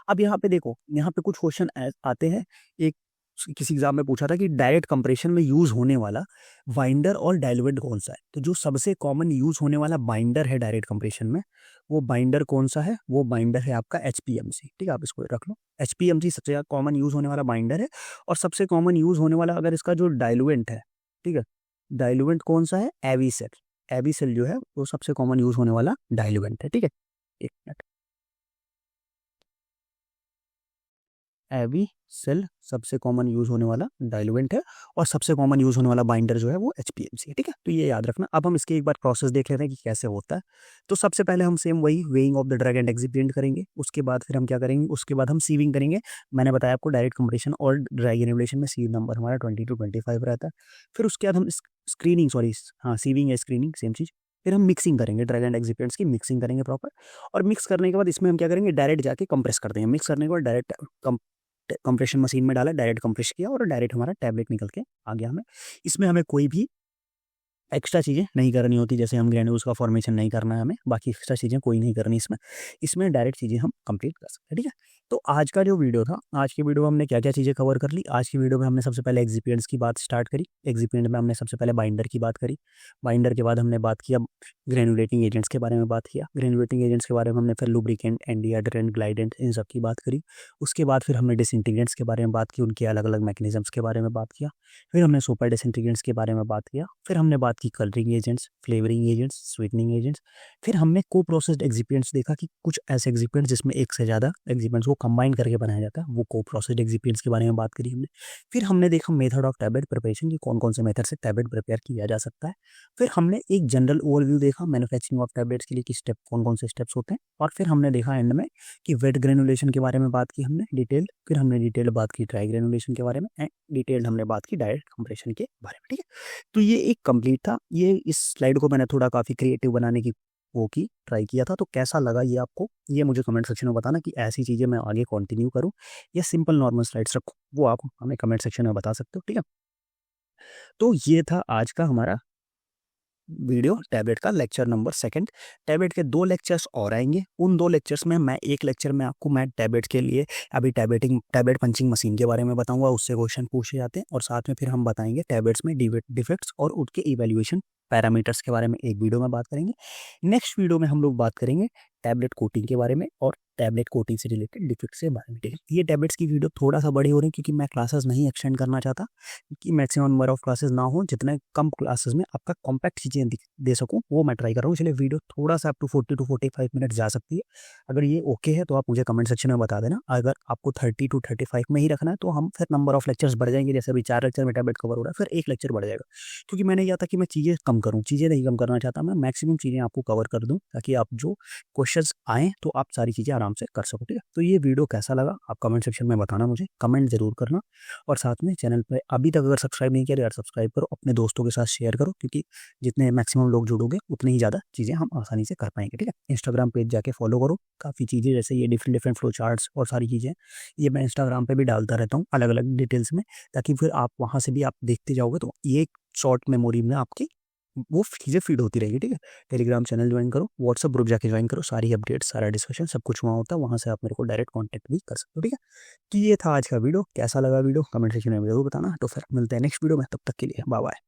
अब यहाँ पे देखो, यहाँ पे कुछ क्वेश्चन आते हैं। एक किसी एग्जाम में पूछा था कि डायरेक्ट कंप्रेशन में यूज़ होने वाला बाइंडर और डाइल्यूएंट कौन सा है। तो जो सबसे कॉमन यूज़ होने वाला बाइंडर है डायरेक्ट कंप्रेशन में, वो बाइंडर कौन सा है, वो बाइंडर है आपका HPMC। ठीक है, आप इसको रख लो। HPMC सबसे ज़्यादा कॉमन यूज़ होने वाला बाइंडर है। और सबसे कॉमन यूज़ होने वाला अगर इसका जो डाइल्यूएंट है, ठीक है, डाइल्यूएंट कौन सा है, एविसेल। एविसेल जो है वो सबसे कॉमन यूज होने वाला डाइल्यूएंट है। ठीक है, एक मिनट। एविसेल सबसे कॉमन यूज होने वाला डाइल्यूएंट है, और सबसे कॉमन यूज होने वाला बाइंडर जो है वो HPMC है। ठीक है, तो ये याद रखना। अब हम इसके एक बार प्रोसेस देख लेते हैं कि कैसे होता है। तो सबसे पहले हम सेम वही weighing of the drug and excipient करेंगे। उसके बाद फिर हम क्या करेंगे, उसके बाद हम सीविंग करेंगे। मैंने बताया आपको डायरेक्ट कंप्रेशन और ड्राई ग्रेनुलेशन में सीव नंबर हमारा 20 to 25 रहता है। फिर उसके बाद हम स्क्रीनिंग, सॉरी हाँ, सीविंग या स्क्रीनिंग सेम चीज़। फिर हम मिक्सिंग करेंगे, ड्रग एंड एक्सिपिएंट्स की मिक्सिंग करेंगे प्रॉपर। और मिक्स करने के बाद इसमें हम क्या करेंगे, डायरेक्ट जाके कंप्रेस कर देंगे। मिक्स करने के बाद डायरेक्ट कंप्रेशन मशीन में डाला, डायरेक्ट कंप्रेस किया, और डायरेक्ट हमारा टैबलेट निकल के आ गया हमें। इसमें हमें कोई भी एक्स्ट्रा चीज़ें नहीं करनी होती, जैसे हम ग्रेन्यूल्स का फॉर्मेशन नहीं करना है हमें, बाकी एक्स्ट्रा चीज़ें कोई नहीं करनी इसमें। इसमें डायरेक्ट चीज़ें हम कंप्लीट कर सकते हैं। ठीक है, तो आज का जो वीडियो था, आज की वीडियो में हमने क्या-क्या चीज़ें कवर कर ली। आज की वीडियो में हमने सबसे पहले एक्सिपिएंट्स की बात स्टार्ट करी। एक्सिपिएंट में हमने सबसे पहले बाइंडर की बात करी। बाइंडर के बाद हमने बात किया ग्रेनुलेटिंग एजेंट्स के बारे में बात किया। ग्रेनुलेटिंग एजेंट्स के बारे में हमने फिर लुब्रिकेंट, एंटीएडरेंट, ग्लाइडेंट इन सब की बात करी। उसके बाद फिर हमने डिसइंटीग्रेंट्स के बारे में बात की, उनके अलग-अलग मैकेनिज़्म्स के बारे में बात किया। फिर हमने सुपर डिसइंटीग्रेंट्स के बारे में बात किया। फिर हमने बात की colouring agents, flavouring agents, sweetening agents. फिर हमने को-प्रोसेस्ड एक्सिपिएंट्स देखा कि कुछ ऐसे एक्सिपिएंट्स जिसमें एक से ज़्यादा एक्सिपिएंट्स को कंबाइन करके बनाया जाता है, वो को-प्रोसेस्ड एक्सिपिएंट्स के बारे में बात करी हमने। फिर हमने देखा मेथड ऑफ टैबलेट प्रिपरेशन कि कौन-कौन से मेथड से टैबलेट प्रिपेयर किया जा सकता है। फिर हमने एक जनरल ओवरव्यू देखा मैन्युफैक्चरिंग ऑफ टैबलेट्स के लिए कि स्टेप कौन-कौन से स्टेप्स होते हैं। और फिर हमने देखा एंड में कि वेट ग्रेनुलेशन के बारे में बात की हमने डिटेल्ड। फिर हमने डिटेल्ड बात की ड्राई ग्रेनुलेशन के बारे में एंड डिटेल्ड हमने बात की डायरेक्ट कंप्रेशन के बारे में। ठीक है, तो ये एक कंप्लीट था। ये इस स्लाइड को मैंने थोड़ा काफ़ी क्रिएटिव बनाने की ट्राई किया था। तो कैसा लगा ये आपको, ये मुझे कमेंट सेक्शन में बताना कि ऐसी चीज़ें मैं आगे कंटिन्यू करूँ या सिंपल नॉर्मल स्लाइड्स रखूँ, वो आप हमें कमेंट सेक्शन में बता सकते हो। ठीक है, तो ये था आज का हमारा वीडियो टैबलेट का लेक्चर नंबर 2। टैबलेट के 2 लेक्चर्स और आएंगे। उन 2 लेक्चर्स में मैं एक लेक्चर में आपको मैं टैबलेट के लिए अभी टैबलेट पंचिंग मशीन के बारे में बताऊंगा, उससे क्वेश्चन पूछे जाते हैं। और साथ में फिर हम बताएंगे टैबलेट्स में डिफेक्ट्स और उनके इवैल्यूएशन पैरामीटर्स के बारे में एक वीडियो में बात करेंगे। नेक्स्ट वीडियो में हम लोग बात करेंगे टैबलेट कोटिंग के बारे में और टैबलेट कोटिंग से रिलेटेड डिफेक्ट्स के बारे में। ठीक है, ये टैबलेट्स की वीडियो थोड़ा सा बड़ी हो रही है क्योंकि मैं क्लासेस नहीं एक्सटेंड करना चाहता कि मैक्सिमम नंबर ऑफ क्लासेस ना हो, जितने कम क्लासेस में आपका कॉम्पैक्ट चीज़ें दे सकूं वो मैं ट्राई कर रहा हूँ। इसलिए वीडियो थोड़ा सा अप टू 40 टू 45 मिनट जा सकती है। अगर ये ओके है तो आप मुझे कमेंट सेक्शन में बता देना। अगर आपको 30 टू 35 में ही रखना है तो हम फिर नंबर ऑफ लेक्चर्स बढ़ जाएंगे। जैसे अभी 4 लेक्चर में टैबलेट कवर हो रहा है, फिर 1 लेक्चर बढ़ जाएगा, क्योंकि मैंने यह था कि मैं चीज़ें कम करूँ, चीज़ें नहीं कम करना चाहता। मैं मैक्सिमम चीज़ें आपको कवर कर दूँ ताकि आप जो क्वेश्चंस आएँ तो आप सारी चीज़ें आराम से कर सको। ठीक है, तो ये वीडियो कैसा लगा आप कमेंट सेक्शन में बताना, मुझे कमेंट जरूर करना। और साथ में चैनल पे अभी तक अगर सब्सक्राइब नहीं किया तो यार सब्सक्राइब करो, अपने दोस्तों के साथ शेयर करो, क्योंकि जितने मैक्सिमम लोग जुड़ोगे उतनी ही ज़्यादा चीज़ें हम आसानी से कर पाएंगे। ठीक है, इंस्टाग्राम पेज जाके फॉलो करो, काफ़ी चीज़ें जैसे ये डिफरेंट डिफरेंट फ्लो चार्ट्स और सारी चीज़ें ये मैं इंस्टाग्राम पे भी डालता रहता हूँ अलग अलग डिटेल्स में, ताकि फिर आप वहाँ से भी आप देखते जाओगे तो ये शॉर्ट मेमोरी में आपकी वो चीज़ें फीड होती रहेगी। ठीक है, टेलीग्राम चैनल ज्वाइन करो, व्हाट्सअप ग्रुप जाके ज्वाइन करो, सारी अपडेट्स सारा डिस्कशन सब कुछ वहाँ होता है, वहाँ से आप मेरे को डायरेक्ट कॉन्टैक्ट भी कर सकते हो। ठीक है, तो ये था आज का वीडियो। कैसा लगा वीडियो कमेंट सेक्शन में जरूर बताना। तो फिर मिलते हैं नेक्स्ट वीडियो में, तब तक के लिए बाय बाय।